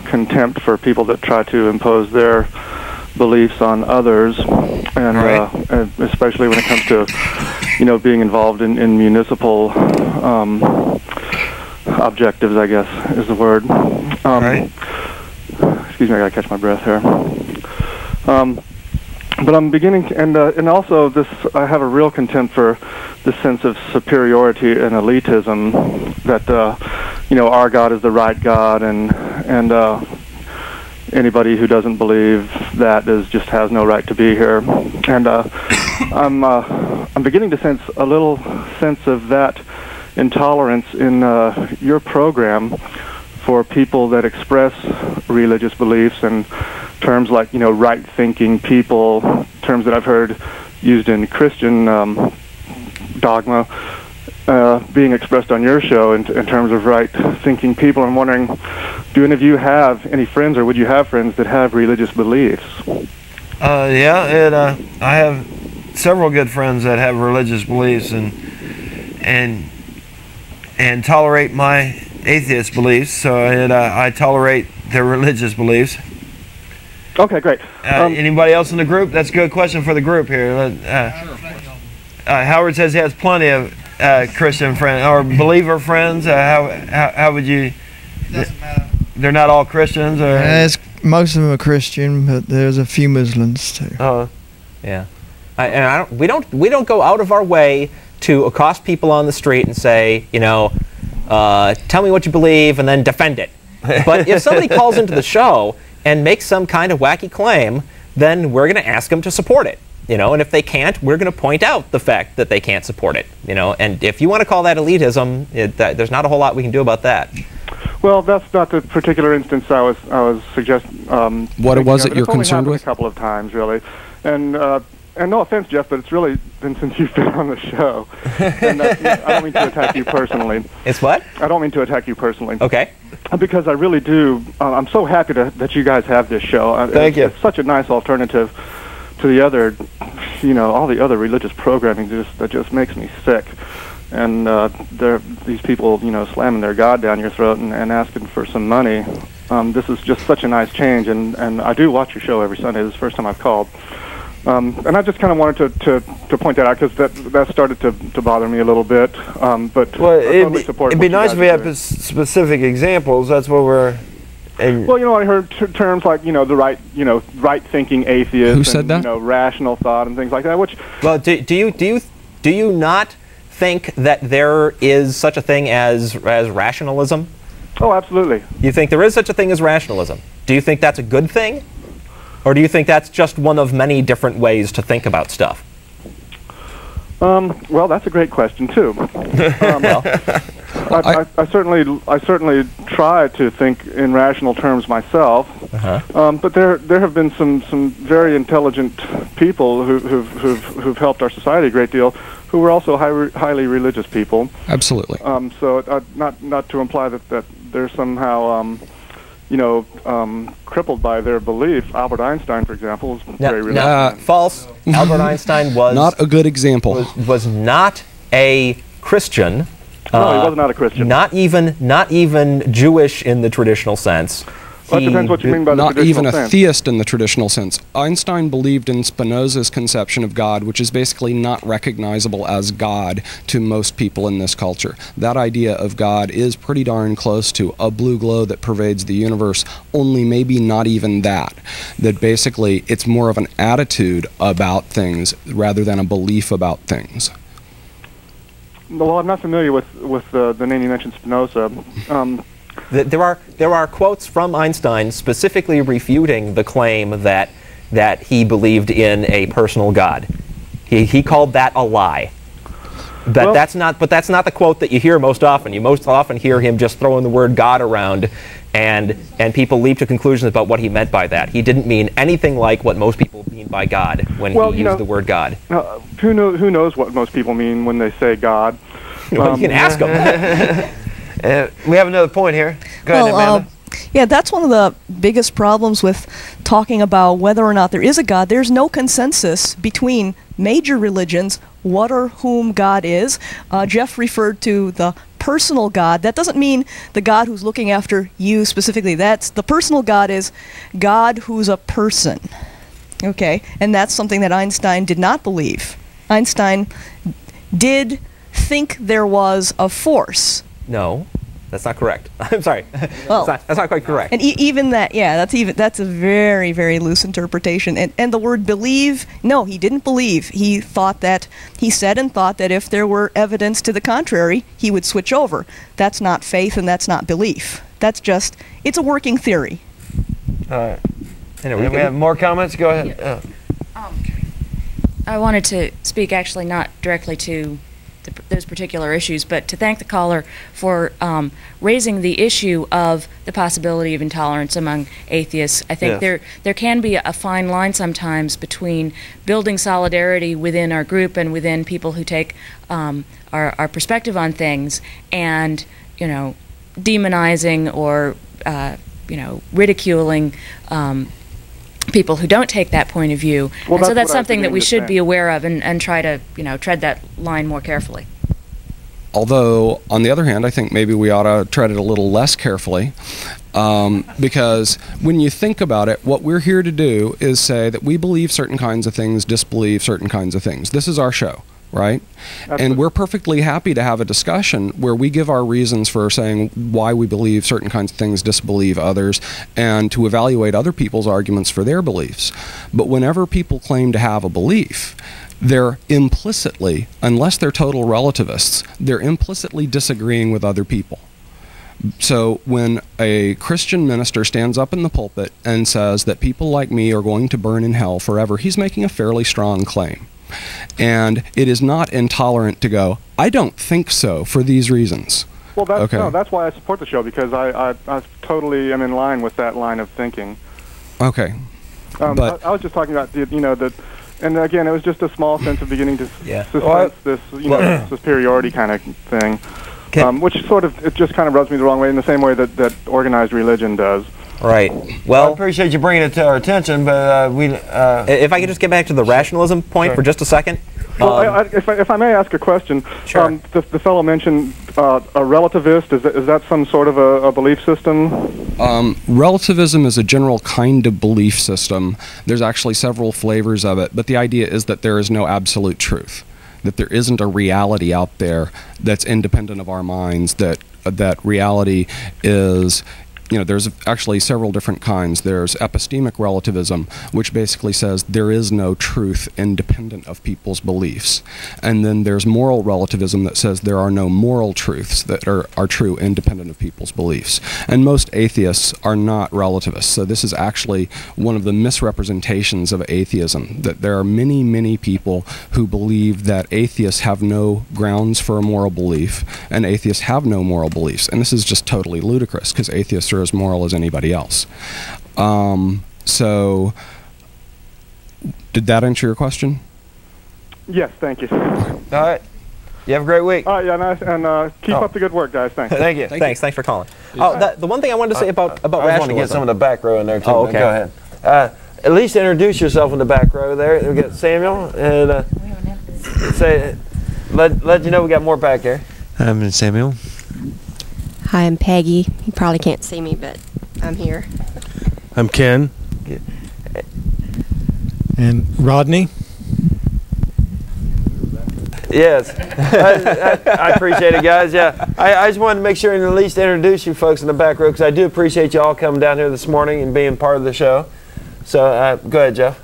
contempt for people that try to impose their beliefs on others, and especially when it comes to, being involved in municipal objectives, I guess is the word. Excuse me, I gotta catch my breath here. But I'm beginning to, and also this, I have a real contempt for this sense of superiority and elitism that, our God is the right God, and anybody who doesn't believe that just has no right to be here. And I'm beginning to sense a little sense of that intolerance in your program for people that express religious beliefs, and terms like, right-thinking people, terms that I've heard used in Christian dogma, being expressed on your show in terms of right-thinking people. I'm wondering, do any of you have any friends, or would you have friends that have religious beliefs? Yeah, I have several good friends that have religious beliefs and tolerate my atheist beliefs, so I tolerate their religious beliefs. Okay, great. Anybody else in the group? That's a good question for the group here. Howard says he has plenty of Christian friends or believer friends. How would you? Doesn't matter. They're not all Christians, or most of them are Christian, but there's a few Muslims too. Oh, yeah. We don't go out of our way to accost people on the street and say, tell me what you believe and then defend it. But if somebody calls into the show and makes some kind of wacky claim, then we're going to ask them to support it. And if they can't, we're going to point out the fact that they can't support it. And if you want to call that elitism, there's not a whole lot we can do about that. Well, that's not the particular instance I was suggesting. What was it you're concerned with? A couple of times, really, and no offense, Jeff, but it's really been since you've been on the show. And I don't mean to attack you personally. It's what? I don't mean to attack you personally. Okay. Because I really do. I'm so happy that you guys have this show. Thank you. It's such a nice alternative to the other, all the other religious programming that just makes me sick. these people, slamming their God down your throat and asking for some money. This is just such a nice change, and I do watch your show every Sunday. This is the first time I've called. And I just kind of wanted to point that out because that started to bother me a little bit. But well, I totally support it'd be nice if we had specific examples. That's what we're. Well, I heard terms like the right-thinking atheist. Who said that? Rational thought and things like that. Which well, do you not think that there is such a thing as rationalism? Oh, absolutely. You think there is such a thing as rationalism? Do you think that's a good thing? Or do you think that's just one of many different ways to think about stuff? Well, that's a great question too. I certainly try to think in rational terms myself, but there have been some very intelligent people who've helped our society a great deal, who were also highly religious people. Absolutely. So not to imply that they're somehow crippled by their belief. Albert Einstein, for example, was very religious. False. Albert Einstein was not a good example. Was not a Christian. No, he was not a Christian. Not even Jewish in the traditional sense. Well, that depends what you mean by the not even traditional a sense. theist in the traditional sense. Einstein believed in Spinoza's conception of God, which is basically not recognizable as God to most people in this culture. That idea of God is pretty darn close to a blue glow that pervades the universe, only maybe not even that. That basically it's more of an attitude about things rather than a belief about things. Well, I'm not familiar with the name you mentioned, Spinoza. There are quotes from Einstein specifically refuting the claim that he believed in a personal God. He called that a lie. But that's not the quote that you hear most often. You most often hear him just throwing the word God around, and people leap to conclusions about what he meant by that. He didn't mean anything like what most people mean by God when he used the word God. Who knows what most people mean when they say God? Well, you can ask them. We have another point here. Go ahead, Amanda. Yeah, that's one of the biggest problems with talking about whether or not there is a God. There's no consensus between major religions what or whom God is. Jeff referred to the personal God. That doesn't mean the God who's looking after you specifically. That's the personal God is God who's a person. Okay, and that's something that Einstein did not believe. Einstein did think there was a force. No, that's not correct. I'm sorry. Well, that's not quite correct. And even that, yeah, that's a very, very loose interpretation. And the word believe, no, he didn't believe. He said and thought that if there were evidence to the contrary, he would switch over. That's not faith and that's not belief. That's just, it's a working theory. All right. Anyway, we have more comments? Go ahead. Yeah. I wanted to speak actually not directly to those particular issues, but to thank the caller for raising the issue of the possibility of intolerance among atheists. I think there can be a fine line sometimes between building solidarity within our group and within people who take our perspective on things, and demonizing or ridiculing people who don't take that point of view. Well, and so that's what I was something that we beginning to should say. be aware of and try to tread that line more carefully. Although, on the other hand, I think maybe we ought to tread it a little less carefully, because when you think about it, what we're here to do is say that we believe certain kinds of things, disbelieve certain kinds of things. This is our show, right? And we're perfectly happy to have a discussion where we give our reasons for saying why we believe certain kinds of things, disbelieve others, and to evaluate other people's arguments for their beliefs. But whenever people claim to have a belief, they're implicitly, unless they're total relativists, they're implicitly disagreeing with other people. So when a Christian minister stands up in the pulpit and says that people like me are going to burn in hell forever, he's making a fairly strong claim. And it is not intolerant to go, I don't think so for these reasons. Well, that's why I support the show, because I totally am in line with that line of thinking. Okay. But I was just talking about that. And again, it was just a small sense of beginning to suspense this, superiority kind of thing, which sort of, it just kind of rubs me the wrong way in the same way that organized religion does. Right. Well, I appreciate you bringing it to our attention, but if I could just get back to the rationalism point for just a second. Well, if I may ask a question, sure. The fellow mentioned a relativist. Is that some sort of a belief system? Relativism is a general kind of belief system. There's actually several flavors of it, but the idea is that there is no absolute truth, that there isn't a reality out there that's independent of our minds, that reality is, you know, there's actually several different kinds. There's epistemic relativism, which basically says there is no truth independent of people's beliefs. And then there's moral relativism that says there are no moral truths that are true independent of people's beliefs. And most atheists are not relativists. So this is actually one of the misrepresentations of atheism, that there are many, many people who believe that atheists have no grounds for a moral belief and atheists have no moral beliefs. And this is just totally ludicrous, because atheists are as moral as anybody else. So, did that answer your question? Yes, thank you. All right. You have a great week. Yeah, nice, and keep up the good work, guys. Thanks. Thank you. Thanks for calling. The one thing I wanted to say about I rationalism. want to get some of the back row in there too. Oh, okay. Go ahead. At least introduce yourself in the back row there. We got Samuel, and let you know we got more back there. I'm Samuel. Hi, I'm Peggy. You probably can't see me, but I'm here. I'm Ken. And Rodney. Yes, I appreciate it, guys. Yeah, I just wanted to make sure and at least introduce you folks in the back row, because I do appreciate you all coming down here this morning and being part of the show. So go ahead, Jeff.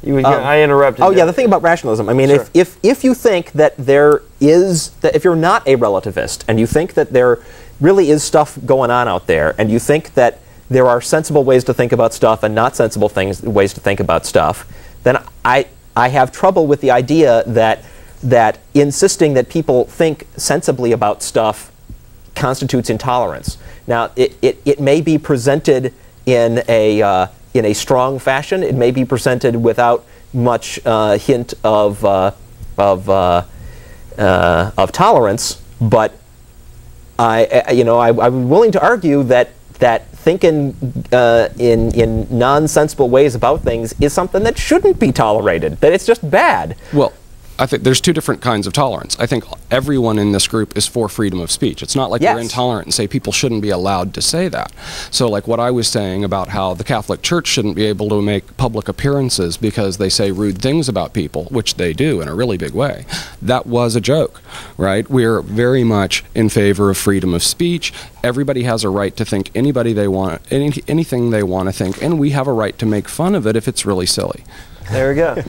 I interrupted. Oh, yeah, the thing about rationalism. I mean, sure. if you think that if you're not a relativist and you think that there really is stuff going on out there, and you think that there are sensible ways to think about stuff and not sensible ways to think about stuff, then I have trouble with the idea that insisting that people think sensibly about stuff constitutes intolerance. Now, it may be presented in a strong fashion. It may be presented without much hint of tolerance, but I'm willing to argue that thinking in nonsensible ways about things is something that shouldn't be tolerated, that it's just bad. Well, I think there's two different kinds of tolerance. I think everyone in this group is for freedom of speech. It's not like we're intolerant and say people shouldn't be allowed to say that. So like what I was saying about how the Catholic Church shouldn't be able to make public appearances because they say rude things about people, which they do in a really big way, that was a joke, right? We're very much in favor of freedom of speech. Everybody has a right to think anything they want to think, and we have a right to make fun of it if it's really silly. There we go.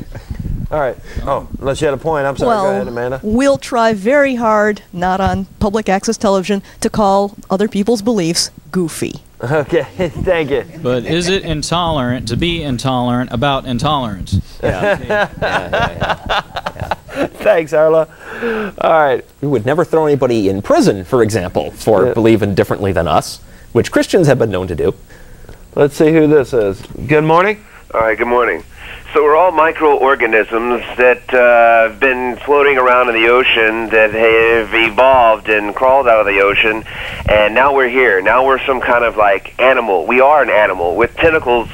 All right. Oh, unless you had a point. I'm sorry. Well, go ahead, Amanda. We'll try very hard, not on public access television, to call other people's beliefs goofy. Okay, thank you. But is it intolerant to be intolerant about intolerance? Yeah. Thanks, Arla. All right. We would never throw anybody in prison, for example, for believing differently than us, which Christians have been known to do. Let's see who this is. Good morning. All right, good morning. So we're all microorganisms that have been floating around in the ocean that have evolved and crawled out of the ocean, and now we're here. Now we're some kind of like animal. We are an animal with tentacles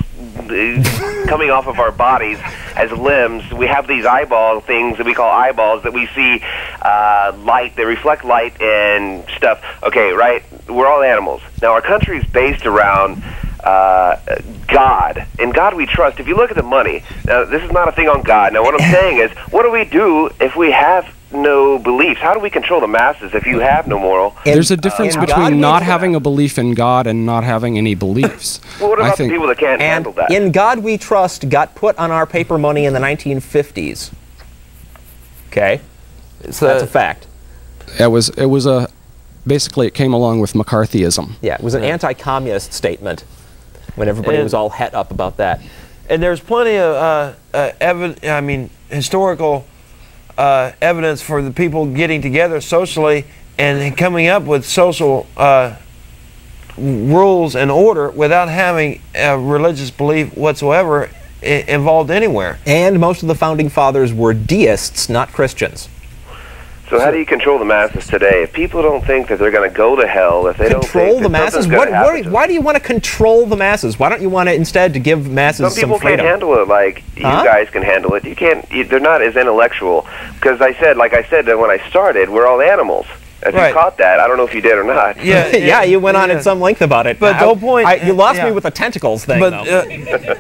coming off of our bodies as limbs. We have these eyeball things that we call eyeballs that we see light, they reflect light and stuff. Okay, right? We're all animals. Now our country is based around God. In God we trust. If you look at the money, now this is not a thing on God. Now what I'm saying is, what do we do if we have no beliefs? How do we control the masses if you have no moral? There's a difference between not having a belief in God and not having any beliefs. Well, what about the people that can't handle that? In God We Trust got put on our paper money in the 1950s. Okay? So that's a fact. Basically it came along with McCarthyism. Yeah, it was an anti-communist statement when everybody was all het up about that. And there's plenty of historical evidence for the people getting together socially and coming up with social rules and order without having a religious belief whatsoever involved anywhere. And most of the founding fathers were deists, not Christians. So how do you control the masses today? If people don't think that they're going to go to hell, if they don't think the masses? Why do you want to control the masses? Why don't you want to instead to give masses some people freedom? can't handle it like you guys can handle it. You can't. They're not as intellectual. Because like I said when I started, we're all animals. If you caught that, I don't know if you did or not. Yeah, you went on at some length about it. But the whole point, you lost me with the tentacles thing, though.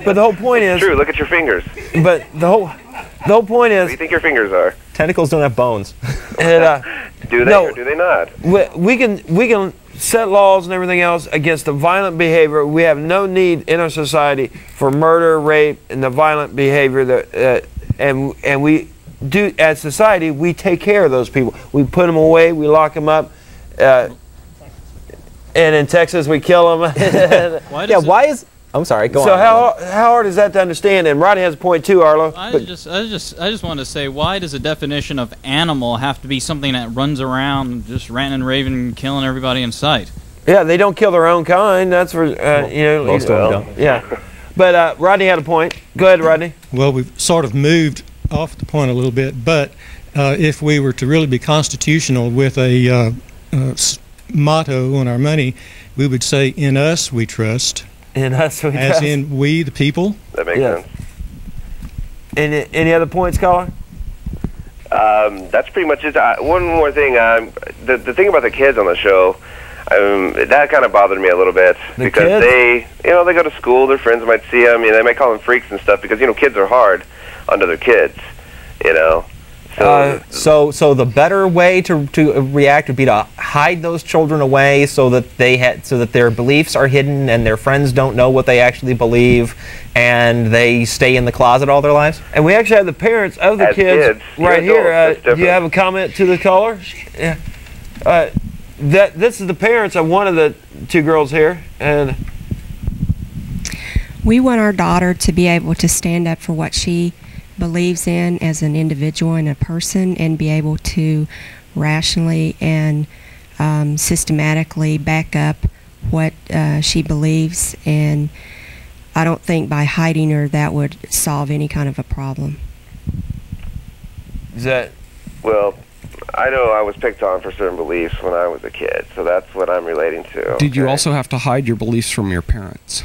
But the whole point is true. Look at your fingers. But the whole point is, what do you think your fingers are? Tentacles don't have bones. Do they or do they not? We can set laws and everything else against the violent behavior. We have no need in our society for murder, rape, and the violent behavior that and we do as society. We take care of those people. We put them away. We lock them up. And in Texas, we kill them. Why is? I'm sorry. Go on. So how hard is that to understand? And Rodney has a point too, Arlo. I just want to say, why does the definition of animal have to be something that runs around just ranting and raving, killing everybody in sight? Yeah, they don't kill their own kind. That's for most of them don't. Yeah, but Rodney had a point. Go ahead, Rodney. Well, we've sort of moved off the point a little bit, but if we were to really be constitutional with a motto on our money, we would say, "In us we trust." In us we trust. As in we, the people. That makes sense. Any other points, caller? That's pretty much it. One more thing. The thing about the kids on the show, that kind of bothered me a little bit because they go to school. Their friends might see them. They might call them freaks and stuff because kids are hard on other kids. So the better way to react would be to hide those children away so that their beliefs are hidden and their friends don't know what they actually believe, and they stay in the closet all their lives. And we actually have the parents of the kids right here. Do you have a comment to the caller? Yeah. This is the parents of one of the two girls here, and we want our daughter to be able to stand up for what she believes in as an individual and a person, and be able to rationally and systematically back up what she believes. And I don't think by hiding her that would solve any kind of a problem. Well, I know I was picked on for certain beliefs when I was a kid, so that's what I'm relating to. Did you also have to hide your beliefs from your parents?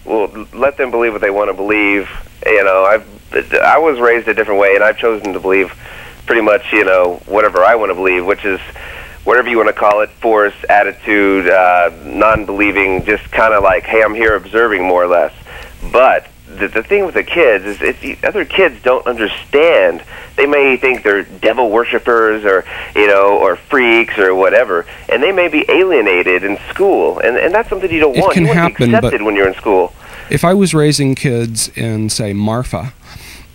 Well, let them believe what they want to believe. I was raised a different way, and I've chosen to believe pretty much, whatever I want to believe, which is whatever you want to call it, force, attitude, non-believing, just kind of like, hey, I'm here observing more or less. But the thing with the kids is the other kids don't understand. They may think they're devil worshippers or freaks or whatever, and they may be alienated in school, and that's something you don't want. You want to be accepted when you're in school. If I was raising kids in, say, Marfa,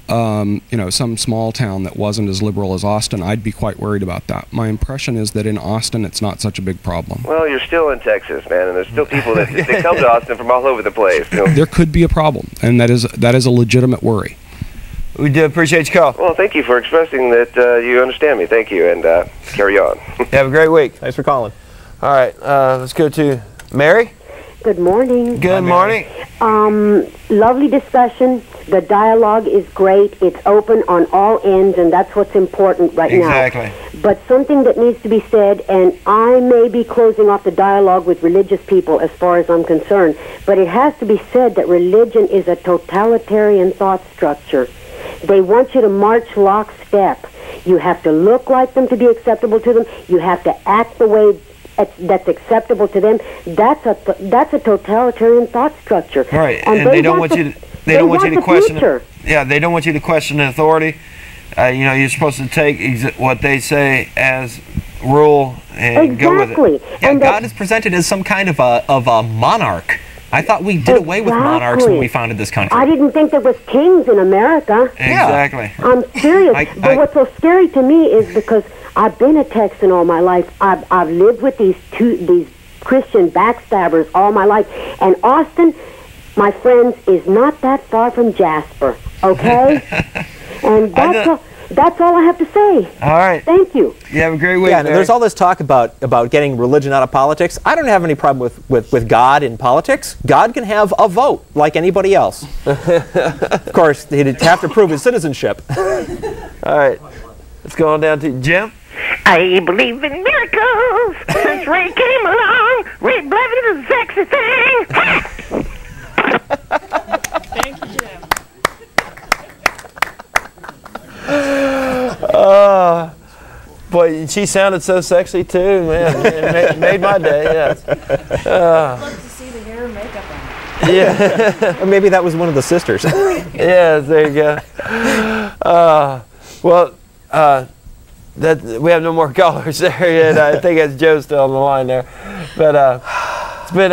some small town that wasn't as liberal as Austin, I'd be quite worried about that. My impression is that in Austin, it's not such a big problem. Well, you're still in Texas, man, and there's still people that come to Austin from all over the place. There could be a problem, and that is a legitimate worry. We do appreciate your call. Well, thank you for expressing that you understand me. Thank you, and carry on. Have a great week. Thanks for calling. All right, let's go to Mary. Good morning. Good morning. Lovely discussion. The dialogue is great. It's open on all ends, and that's what's important right now. Exactly. But something that needs to be said, and I may be closing off the dialogue with religious people as far as I'm concerned, but it has to be said that religion is a totalitarian thought structure. They want you to march lockstep. You have to look like them to be acceptable to them. You have to act the way that's acceptable to them. That's a totalitarian thought structure. Right, and they don't want you to. They don't want you to question. Yeah, they don't want you to question the authority. You're supposed to take what they say as rule and go with it. Yeah, God is presented as some kind of a monarch. I thought we did away with monarchs when we founded this country. I didn't think there was kings in America. Exactly. I'm serious. But what's so scary to me is because I've been a Texan all my life. I've lived with these Christian backstabbers all my life. And Austin, my friends, is not that far from Jasper, okay? And that's all I have to say. All right. Thank you. You have a great week. Yeah, there's all this talk about getting religion out of politics. I don't have any problem with God in politics. God can have a vote like anybody else. Of course, he'd have to prove his citizenship. All right. Let's go on down to Jim. I believe in miracles. Since Ray came along, Ray Blevins is a sexy thing. Thank you, Jim. Boy, she sounded so sexy too, man. It made my day. Yes. I'd love to see the hair and makeup on it. Yeah. Or maybe that was one of the sisters. Yes, there you go. That we have no more callers there yet. I think it's Joe still on the line there. But it's been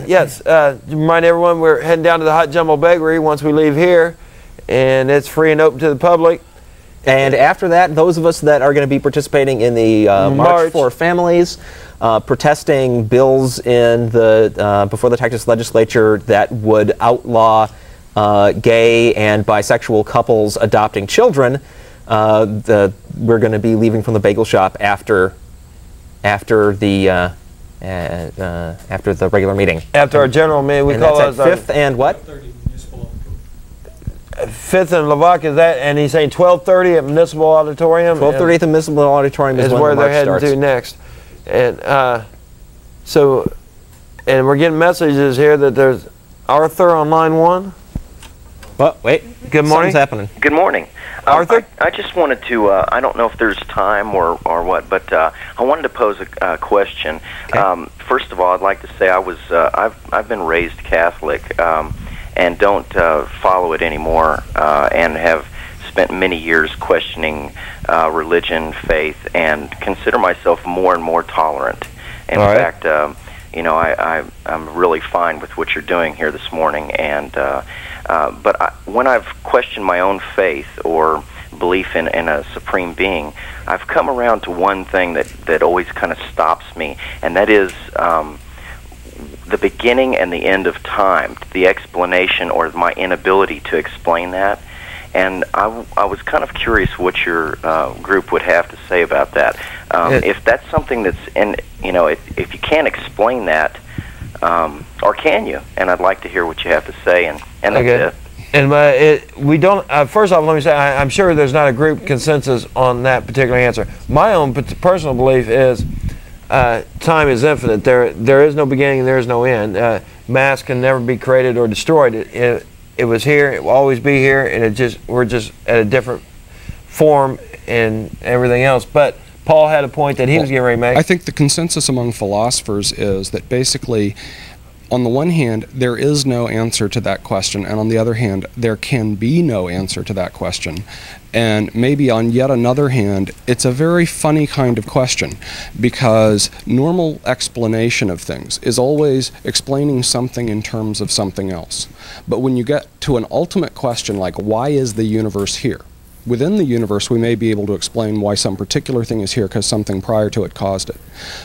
yes. Remind everyone we're heading down to the Hot Jumbo Bakery once we leave here, and it's free and open to the public. And after that, those of us that are going to be participating in the March for Families, protesting bills in the before the Texas legislature that would outlaw gay and bisexual couples adopting children, we're going to be leaving from the bagel shop after the regular meeting. After our general meeting, we call it 5th and what? 5th and Lavaca, is that, and he's saying 12:30 at Municipal Auditorium. 12:30 at the Municipal Auditorium is where when the they're heading starts. to next. And and we're getting messages here that there's Arthur on line 1. What? Wait. Good morning. Something's happening. Good morning. Arthur? I just wanted to, I don't know if there's time or what, but I wanted to pose a question. Okay. First of all, I'd like to say I've been raised Catholic and don't follow it anymore and have spent many years questioning religion, faith, and consider myself more and more tolerant. In fact, I'm really fine with what you're doing here this morning, and but when I've questioned my own faith or belief in a supreme being, I've come around to one thing that always kind of stops me, and that is the beginning and the end of time, the explanation or my inability to explain that. And I was kind of curious what your group would have to say about that. If that's something that's if you can't explain that, or can you? And I'd like to hear what you have to say. And that's it. And we don't. First off, let me say I'm sure there's not a group consensus on that particular answer. My own personal belief is time is infinite. There is no beginning. There is no end. Mass can never be created or destroyed. It was here. It will always be here, and we're just at a different form and everything else. But Paul had a point that he was getting ready to make. I think the consensus among philosophers is that basically, on the one hand, there is no answer to that question, and on the other hand, there can be no answer to that question. And maybe on yet another hand, it's a very funny kind of question, because normal explanation of things is always explaining something in terms of something else. But when you get to an ultimate question like, why is the universe here? Within the universe, we may be able to explain why some particular thing is here because something prior to it caused it.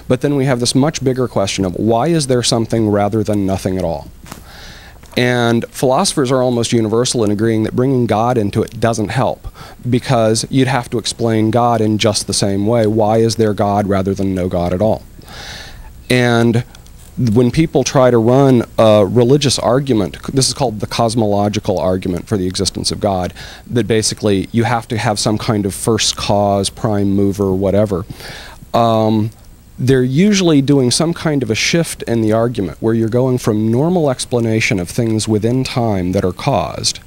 But then we have this much bigger question of why is there something rather than nothing at all? And philosophers are almost universal in agreeing that bringing God into it doesn't help, because you'd have to explain God in just the same way. Why is there God rather than no God at all? And when people try to run a religious argument, this is called the cosmological argument for the existence of God, that basically you have to have some kind of first cause, prime mover, whatever. They're usually doing some kind of a shift in the argument where you're going from normal explanation of things within time that are caused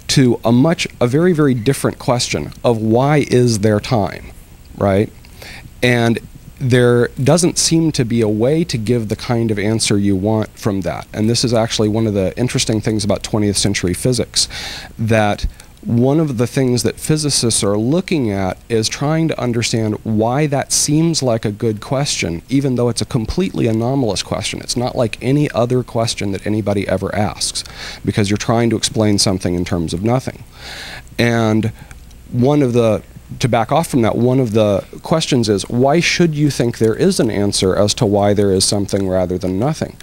to a very, very different question of why is there time, right? And there doesn't seem to be a way to give the kind of answer you want from that. And this is actually one of the interesting things about 20th century physics, that one of the things that physicists are looking at is trying to understand why that seems like a good question, even though it's a completely anomalous question. It's not like any other question that anybody ever asks, because you're trying to explain something in terms of nothing. And to back off from that, one of the questions is, why should you think there is an answer as to why there is something rather than nothing?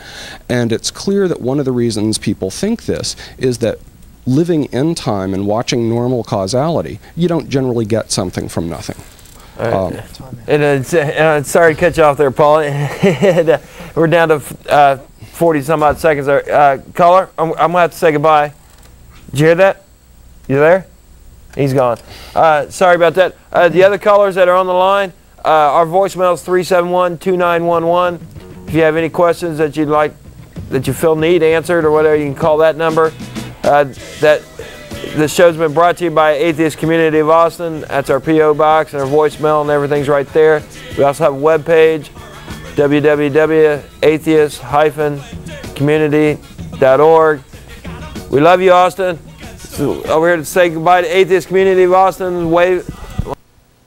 And it's clear that one of the reasons people think this is that living in time and watching normal causality, you don't generally get something from nothing. Sorry to cut you off there, Paul. We're down to 40 some odd seconds there. Caller, I'm going to have to say goodbye. Did you hear that? You there? He's gone. Sorry about that. The other callers that are on the line, our voicemail is 371-2911. If you have any questions that you'd like, that you feel need answered or whatever, you can call that number. This show's been brought to you by Atheist Community of Austin. That's our P.O. box and our voicemail and everything's right there. We also have a webpage, www.atheist-community.org. We love you, Austin. Over here to say goodbye to Atheist Community of Austin. Wave.